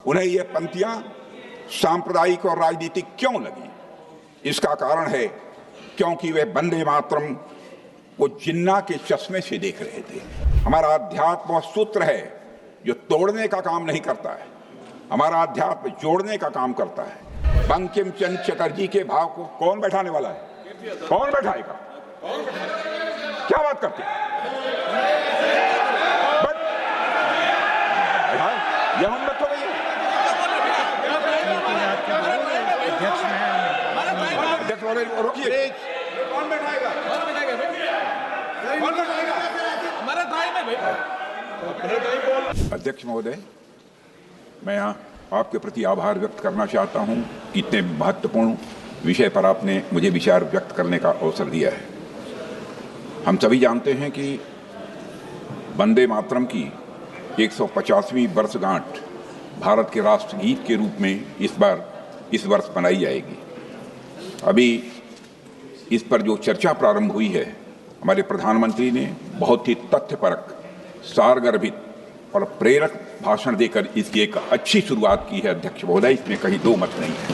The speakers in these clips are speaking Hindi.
उन्हें ये पंक्तियां सांप्रदायिक और राजनीतिक क्यों लगी? इसका कारण है क्योंकि वे वंदे मातरम को जिन्ना के चश्मे से देख रहे थे। हमारा अध्यात्म वह सूत्र है जो तोड़ने का काम नहीं करता है, हमारा अध्यात्म जोड़ने का काम करता है। बंकिम चंद्र चटर्जी के भाव को कौन बैठाने वाला है? कौन बैठाएगा? क्या बात करते हैं? यह हम मत हो गई। रोकिए, कौन बैठाएगा? हमारा भाई में भाई। अध्यक्ष महोदय, मैं आपके प्रति आभार व्यक्त करना चाहता हूं कि इतने महत्वपूर्ण विषय पर आपने मुझे विचार व्यक्त करने का अवसर दिया है। हम सभी जानते हैं कि वंदे मातरम की 150वीं वर्षगांठ भारत के राष्ट्रगीत के रूप में इस वर्ष मनाई जाएगी। अभी इस पर जो चर्चा प्रारंभ हुई है, हमारे प्रधानमंत्री ने बहुत ही तथ्यपरक, सारगर्भित और प्रेरक भाषण देकर इसकी एक अच्छी शुरुआत की है। अध्यक्ष महोदय, इसमें कहीं दो मत नहीं है।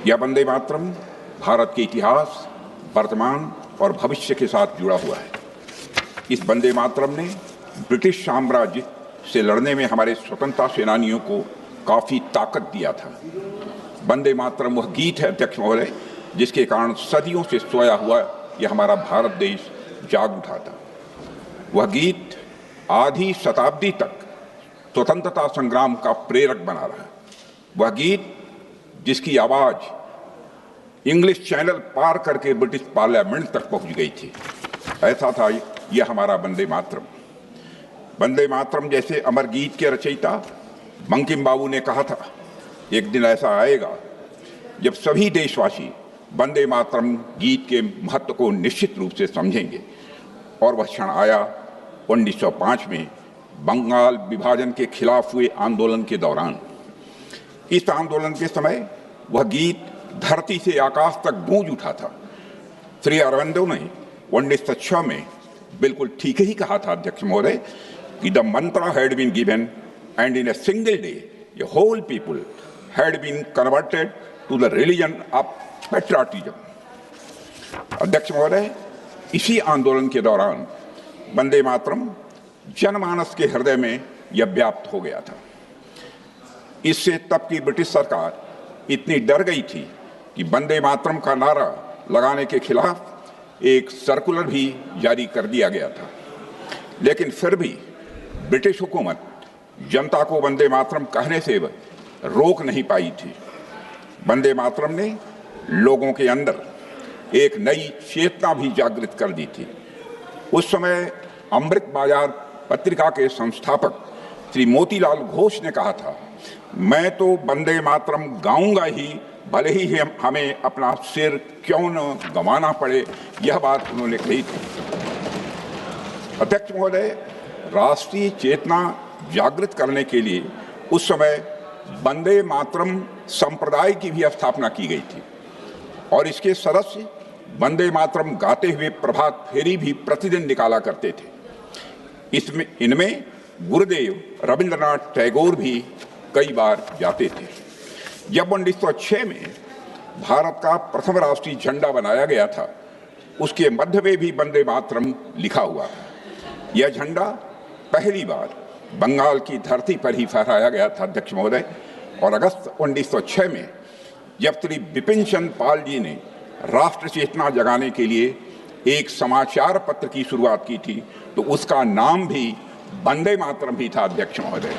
यह वंदे मातरम भारत के इतिहास, वर्तमान और भविष्य के साथ जुड़ा हुआ है। इस वंदे मातरम ने ब्रिटिश साम्राज्य से लड़ने में हमारे स्वतंत्रता सेनानियों को काफी ताकत दिया था। वंदे मातरम वह गीत है, अध्यक्ष महोदय, जिसके कारण सदियों से सोया हुआ यह हमारा भारत देश जाग उठा था। वह गीत आधी शताब्दी तक स्वतंत्रता संग्राम का प्रेरक बना रहा। वह गीत जिसकी आवाज इंग्लिश चैनल पार करके ब्रिटिश पार्लियामेंट तक पहुंच गई थी। ऐसा था यह हमारा वंदे मातरम। वंदे मातरम जैसे अमर गीत के रचयिता बंकिम बाबू ने कहा था, एक दिन ऐसा आएगा जब सभी देशवासी वंदे मातरम गीत के महत्व को निश्चित रूप से समझेंगे। और वह क्षण आया 1905 में बंगाल विभाजन के खिलाफ हुए आंदोलन के दौरान। इस आंदोलन के समय वह गीत धरती से आकाश तक गूंज उठा था। श्री अरविंदो ने 1906 में बिल्कुल ठीक ही कहा था, अध्यक्ष महोदय, कि the mantra had been given and in a single day a whole people had been converted to the religion of patriotism. अध्यक्ष महोदय, इसी आंदोलन के दौरान वंदे मातरम जनमानस के हृदय में यह व्याप्त हो गया था। इससे तब की ब्रिटिश सरकार इतनी डर गई थी कि वंदे मातरम का नारा लगाने के खिलाफ एक सर्कुलर भी जारी कर दिया गया था। लेकिन फिर भी ब्रिटिश हुकूमत जनता को वंदे मातरम कहने से रोक नहीं पाई थी। वंदे मातरम ने लोगों के अंदर एक नई चेतना भी जागृत कर दी थी। उस समय अमृत बाजार पत्रिका के संस्थापक श्री मोतीलाल घोष ने कहा था, मैं तो वंदे मातरम गाऊंगा ही, भले ही हमें अपना सिर क्यों न गंवाना पड़े। यह बात उन्होंने कही थी। अध्यक्ष महोदय, राष्ट्रीय चेतना जागृत करने के लिए उस समय वंदे मातरम संप्रदाय की भी स्थापना की गई थी और इसके सदस्य वंदे मातरम गाते हुए प्रभात फेरी भी प्रतिदिन निकाला करते थे। इनमें गुरुदेव रविंद्रनाथ टैगोर भी कई बार जाते थे। जब 1906 में भारत का प्रथम राष्ट्रीय झंडा बनाया गया था, उसके मध्य में भी वंदे मातरम लिखा हुआ था। यह झंडा पहली बार बंगाल की धरती पर ही फहराया गया था, अध्यक्ष महोदय। और अगस्त 1906 में जब श्री बिपिन चंद्र पाल जी ने राष्ट्र चेतना जगाने के लिए एक समाचार पत्र की शुरुआत की थी, तो उसका नाम भी वंदे मातरम ही था, अध्यक्ष महोदय।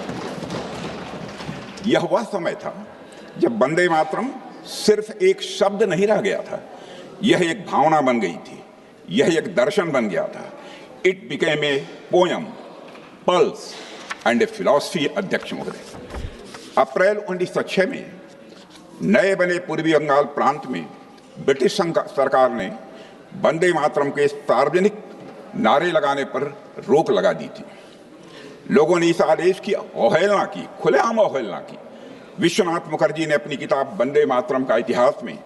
यह वह समय था जब वंदे मातरम सिर्फ एक शब्द नहीं रह गया था, यह एक भावना बन गई थी, यह एक दर्शन बन गया था। It became a poem, pulse and A philosophy, अध्यक्ष महोदय। अप्रैल 1906 में नए बने पूर्वी बंगाल प्रांत में ब्रिटिश सरकार ने वंदे मातरम के सार्वजनिक नारे लगाने पर रोक लगा दी थी। लोगों ने इस आदेश की अवहेलना की, खुलेआम अवहेलना की। विश्वनाथ मुखर्जी ने अपनी किताब वंदे मातरम का इतिहास में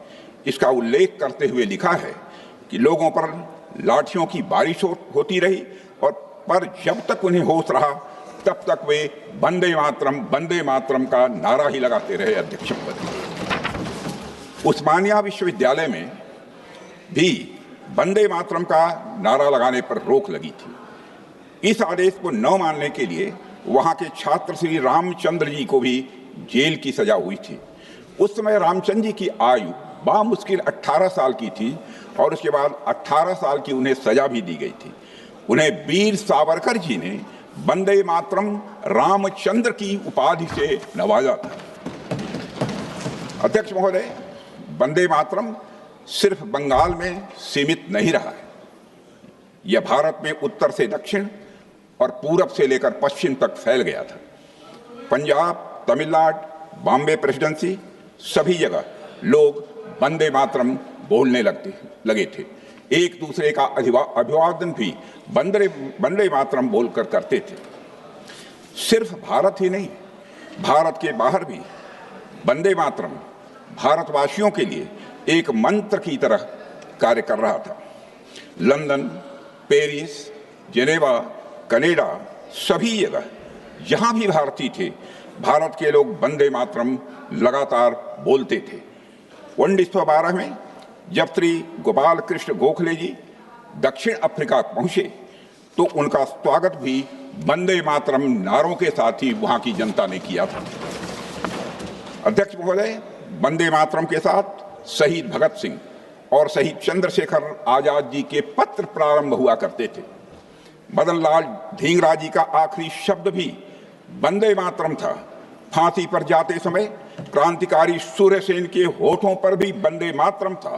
इसका उल्लेख करते हुए लिखा है कि लोगों पर लाठियों की बारिश होती रही, और पर जब तक उन्हें होश रहा तब तक वे वंदे मातरम का नारा ही लगाते रहे। अध्यक्ष महोदय, उस्मानिया विश्वविद्यालय में भी वंदे मातरम का नारा लगाने पर रोक लगी थी। इस आदेश को न मानने के लिए वहां के छात्र श्री रामचंद्र जी को भी जेल की सजा हुई थी। उस समय रामचंद्र जी की आयु बामुश्किल 18 साल की थी और उसके बाद 18 साल की उन्हें सजा भी दी गई थी। उन्हें वीर सावरकर जी ने वंदे मातरम रामचंद्र की उपाधि से नवाजा था। अध्यक्ष महोदय, वंदे मातरम सिर्फ बंगाल में सीमित नहीं रहा है। यह भारत में उत्तर से दक्षिण और पूरब से लेकर पश्चिम तक फैल गया था। पंजाब, तमिलनाडु, बॉम्बे प्रेसिडेंसी, सभी जगह लोग वंदे मातरम बोलने लगे थे। एक दूसरे का अभिवादन भी वंदे मातरम बोलकर करते थे। सिर्फ भारत ही नहीं, भारत के बाहर भी वंदे मातरम भारतवासियों के लिए एक मंत्र की तरह कार्य कर रहा था। लंदन, पेरिस, जेनेवा, कनाडा, सभी जगह जहां भी भारतीय थे, भारत के लोग वंदे मातरम लगातार बोलते थे। 1912 में जब श्री गोपाल कृष्ण गोखले जी दक्षिण अफ्रीका पहुंचे तो उनका स्वागत भी वंदे मातरम नारों के साथ ही वहां की जनता ने किया था। अध्यक्ष महोदय, वंदे मातरम के साथ शहीद भगत सिंह और शहीद चंद्रशेखर आजाद जी के पत्र प्रारंभ हुआ करते थे। मदन लाल ढींगरा जी का आखिरी शब्द भी वंदे मातरम था। फांसी पर जाते समय क्रांतिकारी सूर्यसेन के होठों पर भी वंदे मातरम था।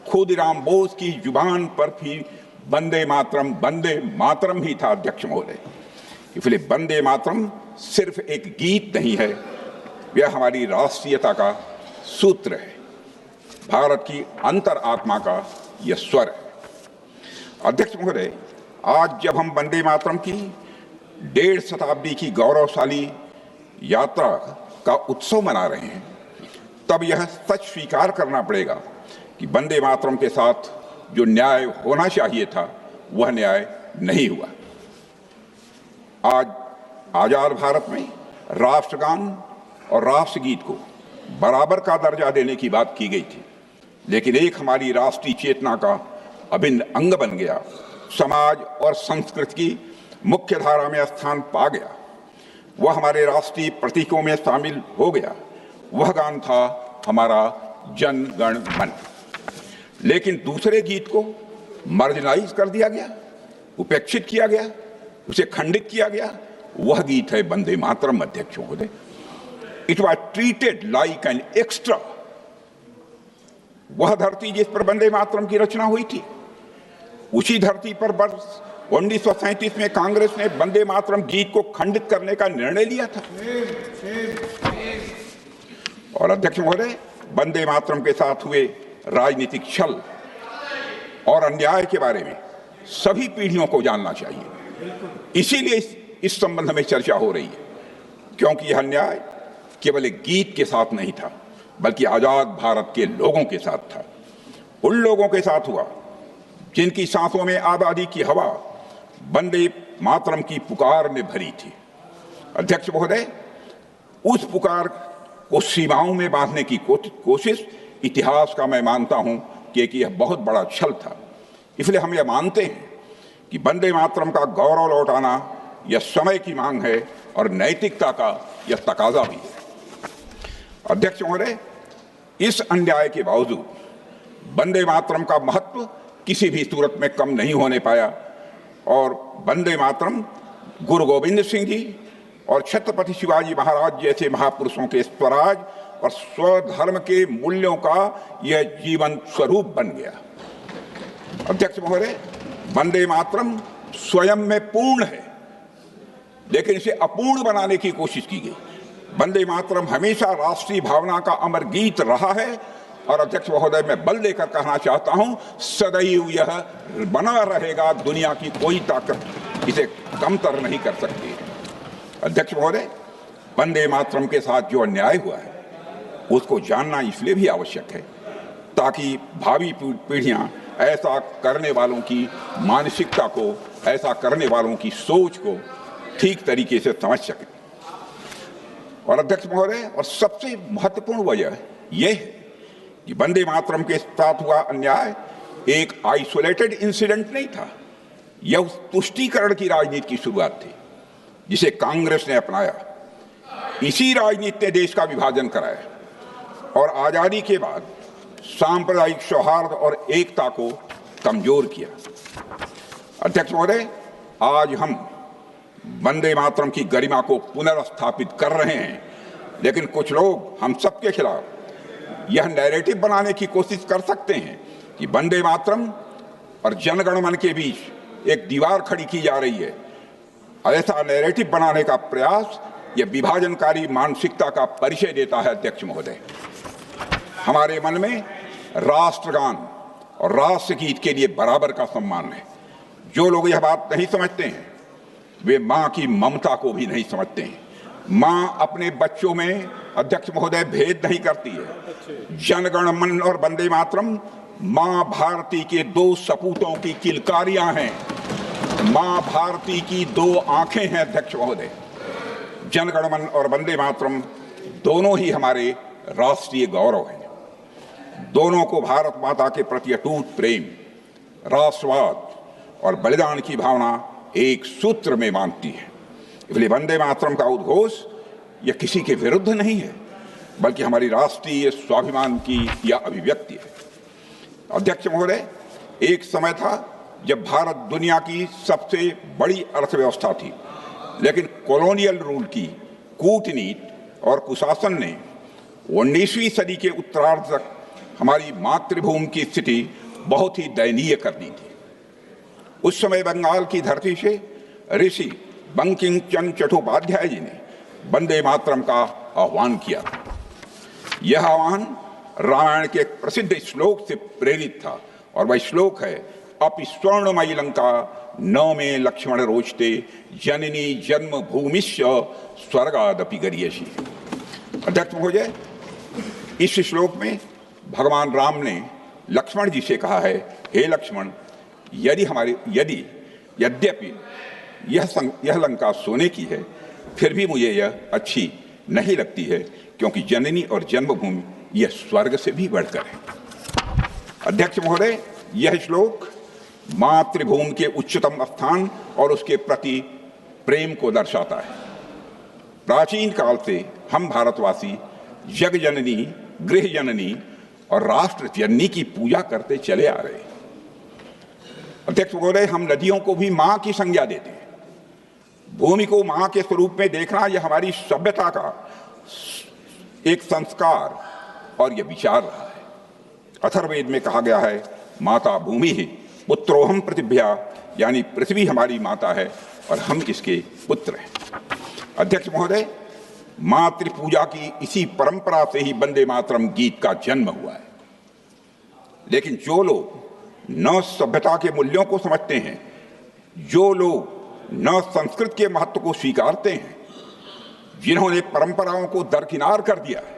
खुदीराम बोस की जुबान पर भी वंदे मातरम ही था। अध्यक्ष महोदय, इसलिए वंदे मातरम सिर्फ एक गीत नहीं है, यह हमारी राष्ट्रीयता का सूत्र है, भारत की अंतर आत्मा का यह स्वर है। अध्यक्ष महोदय, आज जब हम वंदे मातरम की 1.5 शताब्दी की गौरवशाली यात्रा का उत्सव मना रहे हैं, तब यह सच स्वीकार करना पड़ेगा कि वंदे मातरम के साथ जो न्याय होना चाहिए था वह न्याय नहीं हुआ। आज आजाद भारत में राष्ट्रगान और राष्ट्रगीत को बराबर का दर्जा देने की बात की गई थी, लेकिन एक हमारी राष्ट्रीय चेतना का अभिन्न अंग बन गया, समाज और संस्कृति की मुख्य धारा में स्थान पा गया, वह हमारे राष्ट्रीय प्रतीकों में शामिल हो गया। वह गान था हमारा जन गण मन। लेकिन दूसरे गीत को मार्जिनाइज कर दिया गया, उपेक्षित किया गया, उसे खंडित किया गया। वह गीत है वंदे मातरम। अध्यक्ष महोदय, it was treated like an extra. वह धरती जिस पर वंदे मातरम की रचना हुई थी, उसी धरती पर वर्ष 1937 में कांग्रेस ने वंदे मातरम गीत को खंडित करने का निर्णय लिया था। और अध्यक्ष महोदय, वंदे मातरम के साथ हुए राजनीतिक छल और अन्याय के बारे में सभी पीढ़ियों को जानना चाहिए। इसीलिए इस संबंध में चर्चा हो रही है, क्योंकि यह अन्याय केवल एक गीत के साथ नहीं था, बल्कि आजाद भारत के लोगों के साथ था। उन लोगों के साथ हुआ जिनकी सांसों में आजादी की हवा वंदे मातरम की पुकार ने भरी थी। अध्यक्ष महोदय, उस पुकार को सीमाओं में बांधने की कोशिश इतिहास का मैं मानता हूं कि यह बहुत बड़ा छल था। इसलिए हम यह मानते हैं कि वंदे मातरम का गौरव लौटाना यह समय की मांग है और नैतिकता का यह तकाजा भी है। अध्यक्ष महोदय, इस अन्याय के बावजूद वंदे मातरम का महत्व किसी भी सूरत में कम नहीं होने पाया और वंदे मातरम गुरु गोविंद सिंह जी और छत्रपति शिवाजी महाराज जैसे महापुरुषों के स्वराज और स्वधर्म के मूल्यों का यह जीवन स्वरूप बन गया। अध्यक्ष महोदय, वंदे मातरम स्वयं में पूर्ण है, लेकिन इसे अपूर्ण बनाने की कोशिश की गई। वंदे मातरम हमेशा राष्ट्रीय भावना का अमर गीत रहा है और अध्यक्ष महोदय, मैं बल देकर कहना चाहता हूं, सदैव यह बना रहेगा। दुनिया की कोई ताकत इसे कमतर नहीं कर सकती। अध्यक्ष महोदय, वंदे मातरम के साथ जो अन्याय हुआ है उसको जानना इसलिए भी आवश्यक है ताकि भावी पीढ़ियां ऐसा करने वालों की मानसिकता को, ऐसा करने वालों की सोच को ठीक तरीके से समझ सकें। और अध्यक्ष महोदय, और सबसे महत्वपूर्ण वजह यह है कि वंदे मातरम के साथ हुआ अन्याय एक आइसोलेटेड इंसिडेंट नहीं था। यह उस तुष्टीकरण की राजनीति की शुरुआत थी जिसे कांग्रेस ने अपनाया। इसी राजनीति ने देश का विभाजन कराया और आजादी के बाद सांप्रदायिक सौहार्द और एकता को कमजोर किया। अध्यक्ष महोदय, आज हम वंदे मातरम की गरिमा को पुनर्स्थापित कर रहे हैं, लेकिन कुछ लोग हम सबके खिलाफ यह नैरेटिव बनाने की कोशिश कर सकते हैं कि वंदे मातरम और जनगण मन के बीच एक दीवार खड़ी की जा रही है। ऐसा नैरेटिव बनाने का प्रयास यह विभाजनकारी मानसिकता का परिचय देता है। अध्यक्ष महोदय, हमारे मन में राष्ट्रगान और राष्ट्रगीत के लिए बराबर का सम्मान है। जो लोग यह बात नहीं समझते हैं वे मां की ममता को भी नहीं समझते हैं। मां अपने बच्चों में, अध्यक्ष महोदय, भेद नहीं करती है। जनगण मन और वंदे मातरम मां भारती के दो सपूतों की किलकारियां हैं। मां भारती की दो आंखें हैं। अध्यक्ष महोदय, जनगण मन और वंदे मातरम दोनों ही हमारे राष्ट्रीय गौरव हैं। दोनों को भारत माता के प्रति अटूट प्रेम, राष्ट्रवाद और बलिदान की भावना एक सूत्र में बांधती है। इसलिए वंदे मातरम का उद्घोष यह किसी के विरुद्ध नहीं है, बल्कि हमारी राष्ट्रीय स्वाभिमान की यह अभिव्यक्ति है। अध्यक्ष महोदय, एक समय था जब भारत दुनिया की सबसे बड़ी अर्थव्यवस्था थी, लेकिन कॉलोनियल रूल की कूटनीति और कुशासन ने 19वीं सदी के उत्तरार्ध तक हमारी मातृभूमि की स्थिति बहुत ही दयनीय कर दी थी। उस समय बंगाल की धरती से ऋषि बंकिम चंद्र चट्टोपाध्याय जी ने वंदे मातरम का आह्वान किया। यह आह्वान रामायण के एक प्रसिद्ध श्लोक से प्रेरित था और वह श्लोक है, अपि स्वर्णमयी लंका न में लक्ष्मण रोचते जननी जन्म भूमिश्च स्वर्गादपि गरीयसी। अध्यक्ष महोदय, इस श्लोक में भगवान राम ने लक्ष्मण जी से कहा है, हे लक्ष्मण, यद्यपि यह लंका सोने की है, फिर भी मुझे यह अच्छी नहीं लगती है, क्योंकि जननी और जन्मभूमि यह स्वर्ग से भी बढ़कर है। अध्यक्ष महोदय, यह श्लोक मातृभूमि के उच्चतम स्थान और उसके प्रति प्रेम को दर्शाता है। प्राचीन काल से हम भारतवासी जग जननी, गृह जननी और राष्ट्र जननी की पूजा करते चले आ रहे हैं। अध्यक्ष महोदय, हम नदियों को भी मां की संज्ञा देते हैं। भूमि को मां के स्वरूप में देखना यह हमारी सभ्यता का एक संस्कार और यह विचार रहा है। अथर्ववेद में कहा गया है, माता भूमि ही पुत्रोहम पृथिव्या, यानी पृथ्वी हमारी माता है और हम इसके पुत्र हैं। अध्यक्ष महोदय, मातृ पूजा की इसी परंपरा से ही वंदे मातरम गीत का जन्म हुआ है। लेकिन जो लोग न सभ्यता के मूल्यों को समझते हैं, जो लोग न संस्कृत के महत्व को स्वीकारते हैं, जिन्होंने परंपराओं को दरकिनार कर दिया है,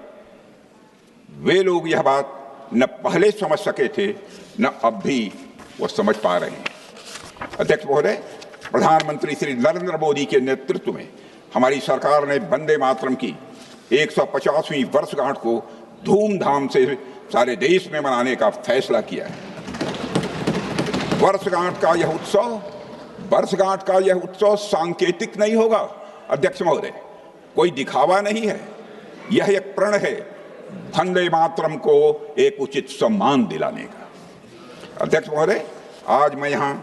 वे लोग यह बात न पहले समझ सके थे, न अब भी वो समझ पा रहे हैं। अध्यक्ष महोदय, प्रधानमंत्री श्री नरेंद्र मोदी के नेतृत्व में हमारी सरकार ने वंदे मातरम की 150वीं वर्षगांठ को धूमधाम से सारे देश में मनाने का फैसला किया है। वर्षगांठ का यह उत्सव सांकेतिक नहीं होगा। अध्यक्ष महोदय, कोई दिखावा नहीं है, यह एक प्रण है वंदे मातरम को एक उचित सम्मान दिलाने का। अध्यक्ष महोदय, आज मैं यहाँ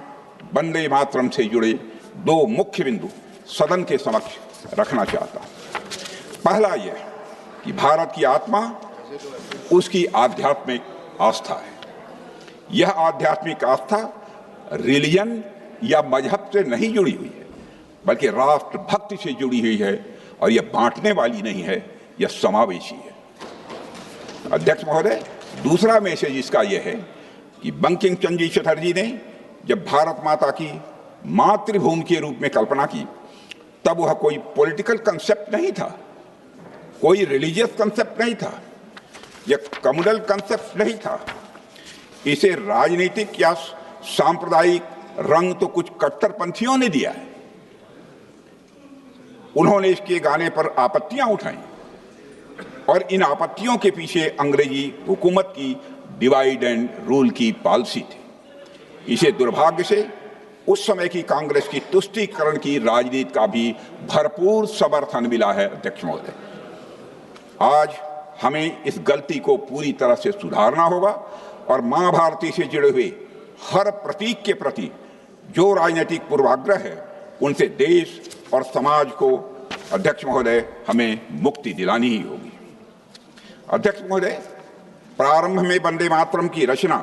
वंदे मातरम से जुड़े दो मुख्य बिंदु सदन के समक्ष रखना चाहता हूँ। पहला यह कि भारत की आत्मा उसकी आध्यात्मिक आस्था है। यह आध्यात्मिक आस्था रिलीजन या मजहब से नहीं जुड़ी हुई है, बल्कि राष्ट्रभक्ति से जुड़ी हुई है और यह बांटने वाली नहीं है, यह समावेशी है। अध्यक्ष महोदय, दूसरा मैसेज इसका यह है कि बंकिम चंद्र चटर्जी ने जब भारत माता की मातृभूमि के रूप में कल्पना की, तब वह कोई पॉलिटिकल कंसेप्ट नहीं था, कोई रिलीजियस कंसेप्ट नहीं था, यह कम्युनल कंसेप्ट नहीं था। इसे राजनीतिक या सांप्रदायिक रंग तो कुछ कट्टरपंथियों ने दिया है। उन्होंने इसके गाने पर आपत्तियां उठाई और इन आपत्तियों के पीछे अंग्रेजी हुकूमत की डिवाइड एंड रूल की पॉलिसी थी। इसे दुर्भाग्य से उस समय की कांग्रेस की तुष्टीकरण की राजनीति का भी भरपूर समर्थन मिला है। अध्यक्ष महोदय, आज हमें इस गलती को पूरी तरह से सुधारना होगा और मां भारती से जुड़े हुए हर प्रतीक के प्रति जो राजनीतिक पूर्वाग्रह है उनसे देश और समाज को, अध्यक्ष महोदय, हमें मुक्ति दिलानी ही होगी। अध्यक्ष महोदय, प्रारंभ में वंदे मातरम की रचना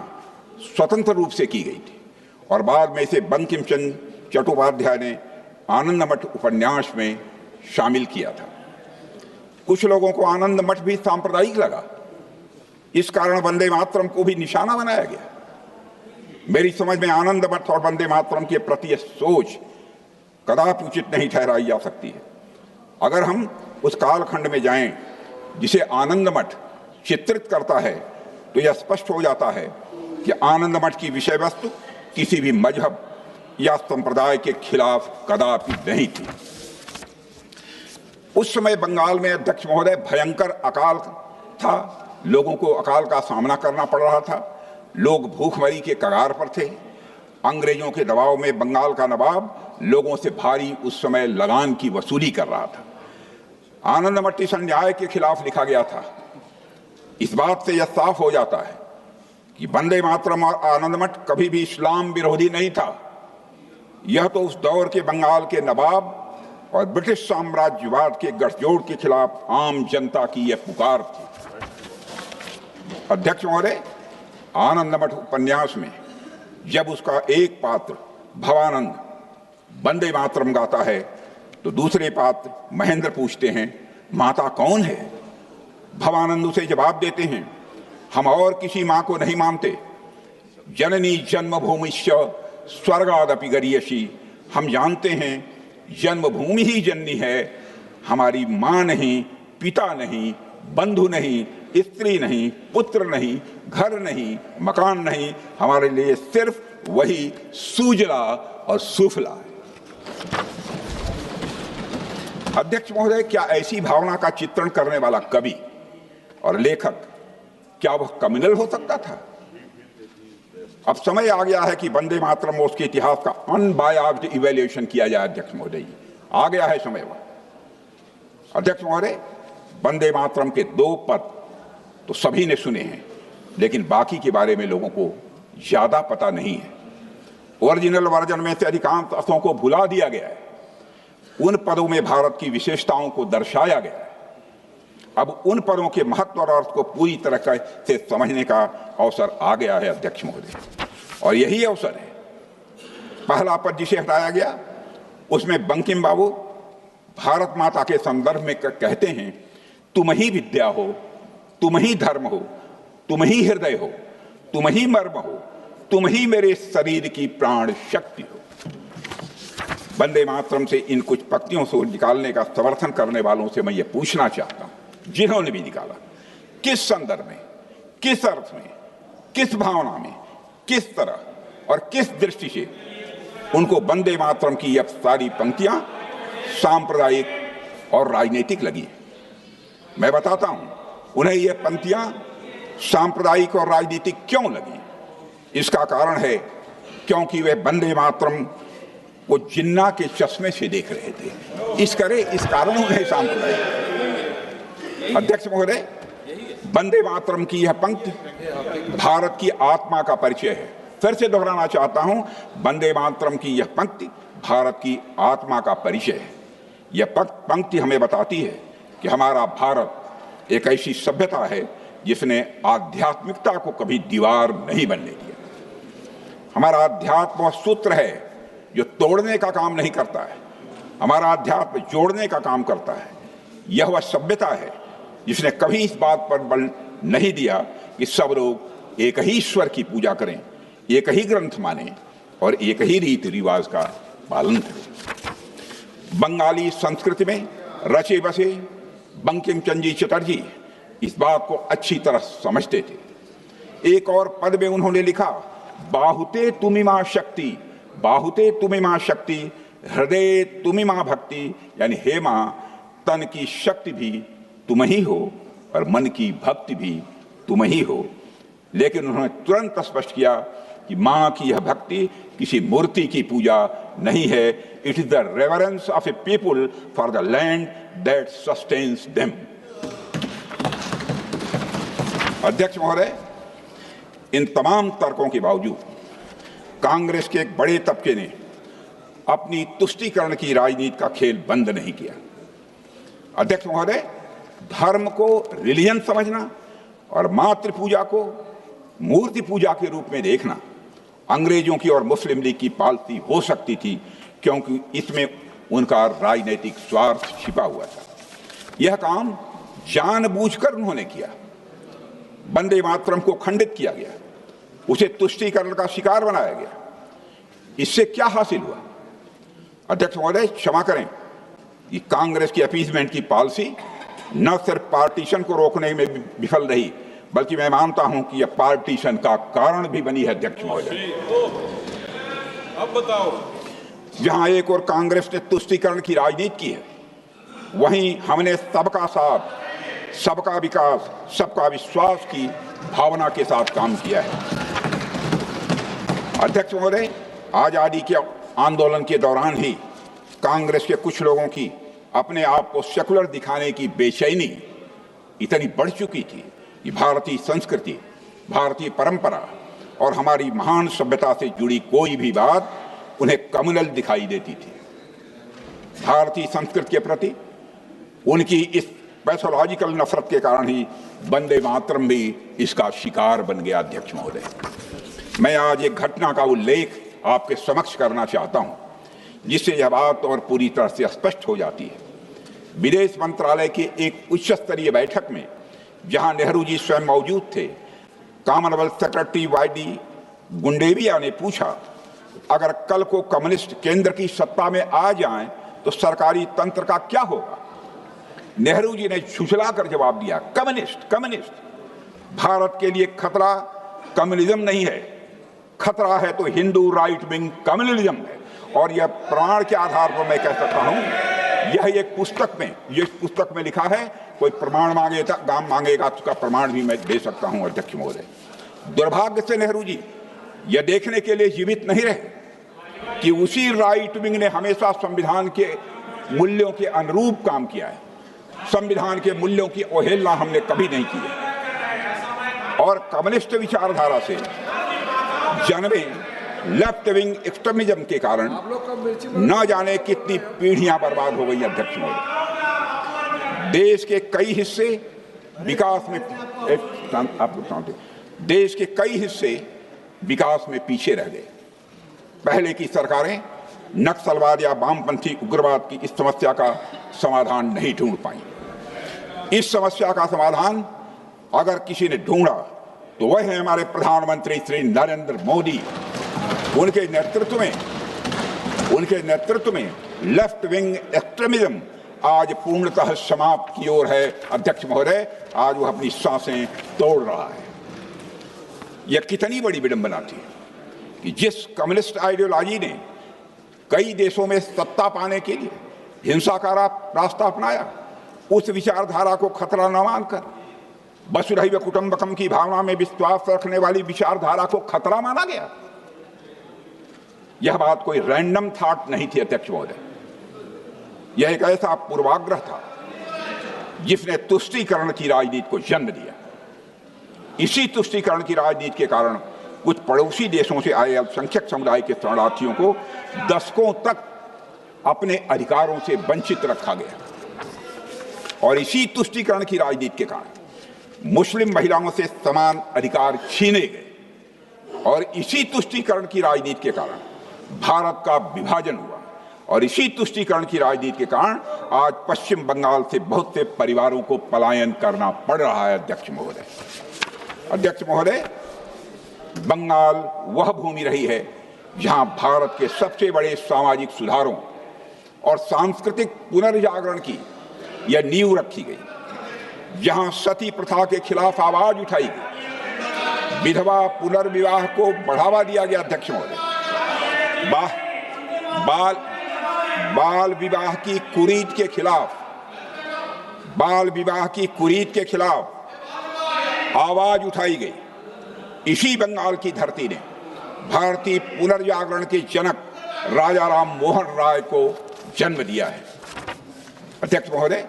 स्वतंत्र रूप से की गई थी और बाद में इसे बंकिम चंद्र चट्टोपाध्याय ने आनंद मठ उपन्यास में शामिल किया था। कुछ लोगों को आनंद मठ भी सांप्रदायिक लगा, इस कारण वंदे मातरम को भी निशाना बनाया गया। मेरी समझ में आनंद मठ और वंदे मातरम के प्रति यह सोच कदापि उचित नहीं ठहराई जा सकती है। अगर हम उस कालखंड में जाएं जिसे आनंद मठ चित्रित करता है तो यह स्पष्ट हो जाता है कि आनंद मठ की विषय वस्तु किसी भी मजहब या संप्रदाय के खिलाफ कदापि नहीं थी। उस समय बंगाल में, अध्यक्ष महोदय, भयंकर अकाल था, लोगों को अकाल का सामना करना पड़ रहा था, लोग भूखमरी के कगार पर थे। अंग्रेजों के दबाव में बंगाल का नवाब लोगों से भारी उस समय लगान की वसूली कर रहा था। आनंद मठ इस अन्याय के खिलाफ लिखा गया था। इस बात से यह साफ हो जाता है कि वंदे मातरम और आनंद मठ कभी भी इस्लाम विरोधी नहीं था। यह तो उस दौर के बंगाल के नवाब और ब्रिटिश साम्राज्यवाद के गठजोड़ के खिलाफ आम जनता की यह पुकार थी। अध्यक्ष महोदय, आनंद मठ उपन्यास में जब उसका एक पात्र भवानंद वंदे मातरम गाता है तो दूसरे पात्र महेंद्र पूछते हैं, माता कौन है? भवानंद उसे जवाब देते हैं, हम और किसी मां को नहीं मानते। जननी जन्मभूमिश्च स्वर्गादपि गरीयसी। हम जानते हैं जन्मभूमि ही जननी है, हमारी मां नहीं, पिता नहीं, बंधु नहीं, स्त्री नहीं, पुत्र नहीं, घर नहीं, मकान नहीं, हमारे लिए सिर्फ वही सुजला और सुफला है। अध्यक्ष महोदय, क्या ऐसी भावना का चित्रण करने वाला कवि और लेखक, क्या वह कम्युनल हो सकता था? अब समय आ गया है कि वंदे मातरम और उसके इतिहास का अनबायास्ड इवैल्यूएशन किया जाए। अध्यक्ष महोदय, आ गया है समय वह। अध्यक्ष महोदय, वंदे मातरम के 2 पद तो सभी ने सुने हैं, लेकिन बाकी के बारे में लोगों को ज्यादा पता नहीं है। ओरिजिनल वर्जन में से अधिकांश अर्थों को भुला दिया गया है। उन पदों में भारत की विशेषताओं को दर्शाया गया है। अब उन पदों के महत्व और अर्थ को पूरी तरह से समझने का अवसर आ गया है। अध्यक्ष महोदय, और यही अवसर है। पहला पद जिसे हटाया गया उसमें बंकिम बाबू भारत माता के संदर्भ में कहते हैं, तुम ही विद्या हो, तुम ही धर्म हो, तुम ही हृदय हो, तुम ही मर्म हो, तुम ही मेरे शरीर की प्राण शक्ति हो। वंदे मातरम से इन कुछ पंक्तियों से निकालने का समर्थन करने वालों से मैं ये पूछना चाहता हूं, जिन्होंने भी निकाला, किस संदर्भ में, किस अर्थ में, किस भावना में, किस तरह और किस दृष्टि से उनको वंदे मातरम की यह सारी पंक्तियां सांप्रदायिक और राजनीतिक लगी? मैं बताता हूं उन्हें यह पंक्तियां सांप्रदायिक और राजनीतिक क्यों लगी। इसका कारण है क्योंकि वे वंदे मातरम को जिन्ना के चश्मे से देख रहे थे। इस कारण उन्हें सांप्रदायिक। अध्यक्ष महोदय, वंदे मातरम की यह पंक्ति भारत की आत्मा का परिचय है। फिर से दोहराना चाहता हूं, वंदे मातरम की यह पंक्ति भारत की आत्मा का परिचय है। यह पंक्ति हमें बताती है कि हमारा भारत एक ऐसी सभ्यता है जिसने आध्यात्मिकता को कभी दीवार नहीं बनने दिया। हमारा अध्यात्म वह सूत्र है जो तोड़ने का काम नहीं करता है, हमारा अध्यात्म जोड़ने का काम करता है। यह वह सभ्यता है जिसने कभी इस बात पर बल नहीं दिया कि सब लोग एक ही ईश्वर की पूजा करें, एक ही ग्रंथ माने और एक ही रीति रिवाज का पालन करें। बंगाली संस्कृति में रचे बसे बंकिम चंद्र चटर्जी इस बात को अच्छी तरह समझते थे। एक और पद में उन्होंने लिखा, बाहुते तुमिमा शक्ति, बाहुते तुमिमा शक्ति हृदय तुम्ही मां भक्ति, यानी हे मां, तन की शक्ति भी तुम ही हो और मन की भक्ति भी तुम ही हो। लेकिन उन्होंने तुरंत स्पष्ट किया कि मां की यह भक्ति किसी मूर्ति की पूजा नहीं है, it is the reverence of A people for the land that sustains them. अध्यक्ष महोदय, इन तमाम तर्कों के बावजूद कांग्रेस के एक बड़े तबके ने अपनी तुष्टीकरण की राजनीति का खेल बंद नहीं किया। अध्यक्ष महोदय, धर्म को रिलीजन समझना और मातृ पूजा को मूर्ति पूजा के रूप में देखना अंग्रेजों की और मुस्लिम लीग की पॉलिसी हो सकती थी, क्योंकि इसमें उनका राजनीतिक स्वार्थ छिपा हुआ था। यह काम जानबूझकर उन्होंने किया। वंदे मातरम को खंडित किया गया, उसे तुष्टीकरण का शिकार बनाया गया। इससे क्या हासिल हुआ? अध्यक्ष महोदय, क्षमा करें, कि कांग्रेस की अपीजमेंट की पॉलिसी न सिर्फ पार्टीशन को रोकने में विफल रही, बल्कि मैं मानता हूं कि यह पार्टीशन का कारण भी बनी है। अध्यक्ष महोदय, अब बताओ, जहां एक और कांग्रेस ने तुष्टीकरण की राजनीति की है, वहीं हमने सबका साथ, सबका विकास, सबका विश्वास की भावना के साथ काम किया है। अध्यक्ष महोदय, आजादी के आंदोलन के दौरान ही कांग्रेस के कुछ लोगों की अपने आप को सेकुलर दिखाने की बेचैनी इतनी बढ़ चुकी थी कि भारतीय संस्कृति, भारतीय परंपरा और हमारी महान सभ्यता से जुड़ी कोई भी बात उन्हें कम्युनल दिखाई देती थी। भारतीय संस्कृति के प्रति उनकी इस पैथोलॉजिकल नफरत के कारण ही वंदे मातरम भी इसका शिकार बन गया। अध्यक्ष महोदय, मैं आज एक घटना का उल्लेख आपके समक्ष करना चाहता हूं, जिससे यह बात और पूरी तरह से स्पष्ट हो जाती है। विदेश मंत्रालय की एक उच्च स्तरीय बैठक में, जहां नेहरू जी स्वयं मौजूद थे, कॉमनवेल्थ सेक्रेटरी वाईडी गुंडेविया ने पूछा, अगर कल को कम्युनिस्ट केंद्र की सत्ता में आ जाएं तो सरकारी तंत्र का क्या होगा? नेहरू जी ने झुठला कर जवाब दिया, कम्युनिस्ट कम्युनिस्ट। भारत के लिए खतरा कम्युनिज्म नहीं है, खतरा है तो हिंदू राइट विंग कम्युनिज्म है। और यह प्रमाण के आधार पर मैं कह सकता हूं, यह एक पुस्तक में लिखा है। कोई प्रमाण मांगेगा तो उसका प्रमाण भी मैं दे सकता हूं। अध्यक्ष महोदय, दुर्भाग्य से नेहरू जी यह देखने के लिए जीवित नहीं रहे कि उसी राइट विंग ने हमेशा संविधान के मूल्यों के अनुरूप काम किया है। संविधान के मूल्यों की अवहेलना हमने कभी नहीं की है। और कम्युनिस्ट विचारधारा से जन्मे लेफ्ट विंग एक्सट्रीमिज्म के कारण न जाने कितनी पीढ़ियां बर्बाद हो गई। अध्यक्ष महोदय, देश के कई हिस्से विकास में देश के कई हिस्से विकास में पीछे रह गए। पहले की सरकारें नक्सलवाद या वामपंथी उग्रवाद की इस समस्या का समाधान नहीं ढूंढ पाई। इस समस्या का समाधान अगर किसी ने ढूंढा तो वह है हमारे प्रधानमंत्री श्री नरेंद्र मोदी। उनके नेतृत्व में लेफ्ट विंग एक्सट्रीमिज्म आज पूर्णतः समाप्त की ओर है। अध्यक्ष महोदय, आज वह अपनी सांसें तोड़ रहा है। यह कितनी बड़ी विडंबना थी कि जिस कम्युनिस्ट आइडियोलॉजी ने कई देशों में सत्ता पाने के लिए हिंसा का रास्ता अपनाया, उस विचारधारा को खतरा न मानकर वसुधैव कुटुंबकम की भावना में विश्वास रखने वाली विचारधारा को खतरा माना गया। यह बात कोई रैंडम थॉट नहीं थी। अध्यक्ष महोदय, यह एक ऐसा पूर्वाग्रह था जिसने तुष्टीकरण की राजनीति को जन्म दिया। इसी तुष्टीकरण की राजनीति के कारण कुछ पड़ोसी देशों से आए अल्पसंख्यक समुदाय के शरणार्थियों को दशकों तक अपने अधिकारों से वंचित रखा गया। और इसी तुष्टीकरण की राजनीति के कारण मुस्लिम महिलाओं से समान अधिकार छीने गए। और इसी तुष्टीकरण की राजनीति के कारण भारत का विभाजन हुआ। और इसी तुष्टीकरण की राजनीति के कारण आज पश्चिम बंगाल से बहुत से परिवारों को पलायन करना पड़ रहा है। अध्यक्ष महोदय, बंगाल वह भूमि रही है जहां भारत के सबसे बड़े सामाजिक सुधारों और सांस्कृतिक पुनर्जागरण की यह नींव रखी गई, जहां सती प्रथा के खिलाफ आवाज उठाई गई, विधवा पुनर्विवाह को बढ़ावा दिया गया। अध्यक्ष महोदय, बाल विवाह की कुरीति के खिलाफ, बाल विवाह की कुरीति के खिलाफ आवाज उठाई गई। इसी बंगाल की धरती ने भारतीय पुनर्जागरण के जनक राजा राम मोहन राय को जन्म दिया है। अध्यक्ष महोदय,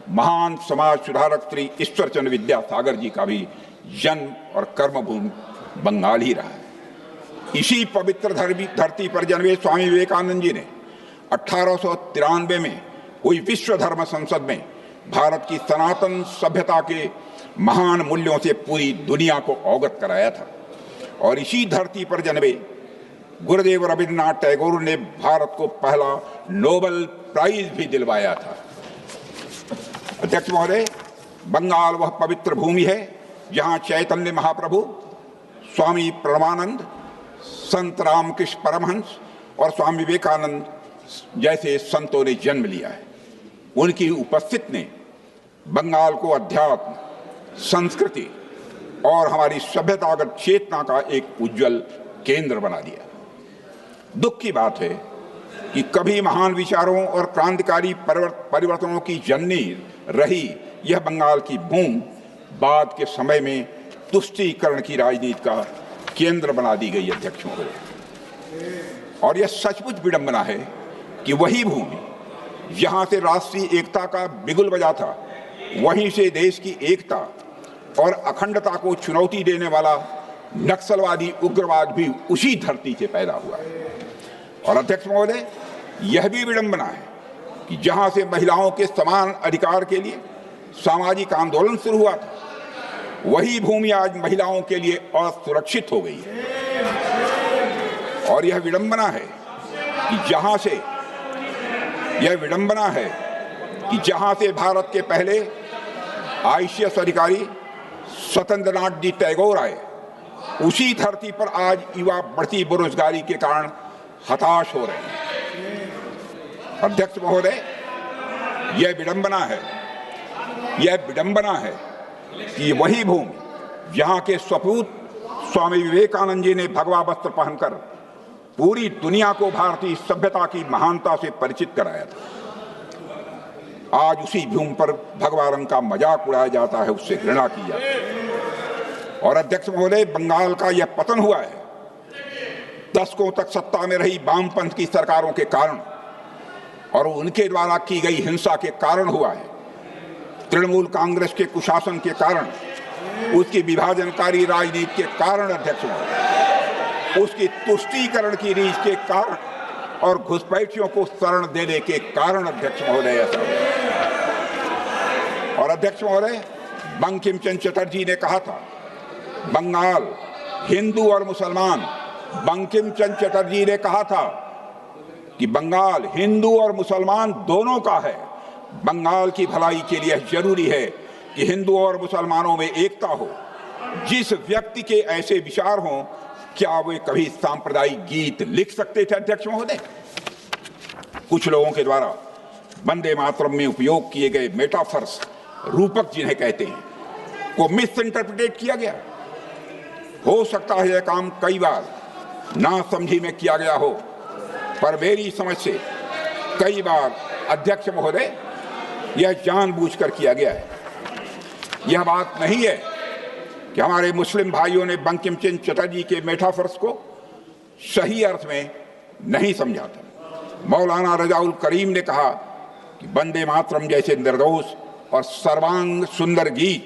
महान समाज सुधारक श्री ईश्वर चंद्र विद्यासागर जी का भी जन्म और कर्मभूमि बंगाल ही रहा है। इसी पवित्र धरती पर जन्मे स्वामी विवेकानंद जी ने 1893 में हुई विश्व धर्म संसद में भारत की सनातन सभ्यता के महान मूल्यों से पूरी दुनिया को अवगत कराया था। और इसी धरती पर जन्मे गुरुदेव रविन्द्रनाथ टैगोर ने भारत को पहला नोबेल प्राइज भी दिलवाया था। अध्यक्ष महोदय, बंगाल वह पवित्र भूमि है जहां चैतन्य महाप्रभु, स्वामी परमानंद, संत रामकृष्ण परमहंस और स्वामी विवेकानंद जैसे संतों ने जन्म लिया है। उनकी उपस्थिति ने बंगाल को अध्यात्म, संस्कृति और हमारी सभ्यतागत चेतना का एक उज्जवल केंद्र बना दिया। दुख की बात है कि कभी महान विचारों और क्रांतिकारी परिवर्तनों की जननी रही यह बंगाल की भूमि बाद के समय में तुष्टीकरण की राजनीति का केंद्र बना दी गई। अध्यक्ष महोदय, और यह सचमुच विडंबना है कि वही भूमि जहां से राष्ट्रीय एकता का बिगुल बजा था, वहीं से देश की एकता और अखंडता को चुनौती देने वाला नक्सलवादी उग्रवाद भी उसी धरती से पैदा हुआ है। और अध्यक्ष महोदय, यह भी विडंबना है कि जहां से महिलाओं के समान अधिकार के लिए सामाजिक आंदोलन शुरू हुआ था, वही भूमि आज महिलाओं के लिए असुरक्षित हो गई है। और यह विडंबना है कि जहां से भारत के पहले आईसीएस अधिकारी स्वतंत्रनाथ जी टैगोर आए, उसी धरती पर आज युवा बढ़ती बेरोजगारी के कारण हताश हो रहे हैं। अध्यक्ष महोदय, यह विडंबना है कि वही भूमि जहां के सपूत स्वामी विवेकानंद जी ने भगवा वस्त्र पहनकर पूरी दुनिया को भारतीय सभ्यता की महानता से परिचित कराया था, आज उसी भूमि पर भगवा रंग का मजाक उड़ाया जाता है, उससे घृणा की जाती है। और अध्यक्ष महोदय, बंगाल का यह पतन हुआ है दशकों तक सत्ता में रही वामपंथ की सरकारों के कारण और उनके द्वारा की गई हिंसा के कारण हुआ है। तृणमूल कांग्रेस के कुशासन के कारण, उसकी विभाजनकारी राजनीति के कारण, अध्यक्ष महोदय, उसकी तुष्टीकरण की रीत के कारण और घुसपैठियों को शरण देने के कारण, अध्यक्ष महोदय, ऐसा और अध्यक्ष महोदय, बंकिम चंद्र चटर्जी ने कहा था बंगाल हिंदू और मुसलमान, बंकिम चंद्र चटर्जी ने कहा था कि बंगाल हिंदू और मुसलमान दोनों का है। बंगाल की भलाई के लिए जरूरी है कि हिंदू और मुसलमानों में एकता हो। जिस व्यक्ति के ऐसे विचार हों, क्या वे कभी सांप्रदायिक गीत लिख सकते थे? अध्यक्ष महोदय, कुछ लोगों के द्वारा वंदे मातरम में उपयोग किए गए मेटाफर्स, रूपक जिन्हें कहते हैं, को मिस इंटरप्रिटेट किया गया। हो सकता है यह काम कई बार ना समझी में किया गया हो, पर मेरी समझ से कई बार, अध्यक्ष महोदय, यह जानबूझकर किया गया है। यह बात नहीं है कि हमारे मुस्लिम भाइयों ने बंकिम चंद्र चटर्जी के मेटाफर्स को सही अर्थ में नहीं समझा था। मौलाना रजाउल करीम ने कहा कि वंदे मातरम जैसे निर्दोष और सर्वांग सुंदर गीत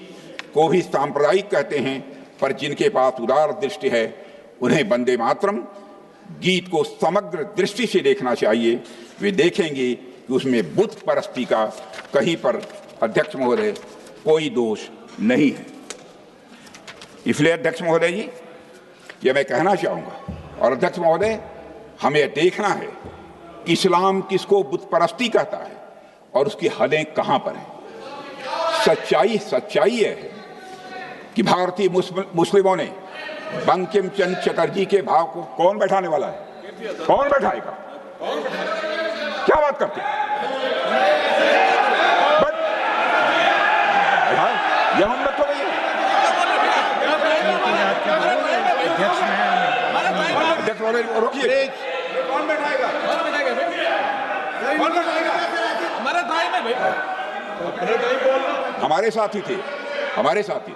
को भी सांप्रदायिक कहते हैं, पर जिनके पास उदार दृष्टि है उन्हें वंदे मातरम गीत को समग्र दृष्टि से देखना चाहिए। वे देखेंगे कि उसमें बुत परस्ती का कहीं पर, अध्यक्ष महोदय, कोई दोष नहीं है। इसलिए अध्यक्ष महोदय जी, यह मैं कहना चाहूँगा, और अध्यक्छ महोदय, हमें देखना है कि इस्लाम किसको बुत परस्ती कहता है और उसकी हदें कहाँ पर हैं। सच्चाई है कि भारतीय मुस्लिमों ने बंकिम चंद्र चटर्जी के भाव को कौन बैठाने वाला है? कौन बैठाएगा? क्या बात करते हैं? यह हम मत हो गई। अध्यक्ष महोदय, रोकिए। कौन बैठाएगा? हमारा टाइम है भाई, अपने टाइम बोलना। हमारे साथी थे, हमारे साथी।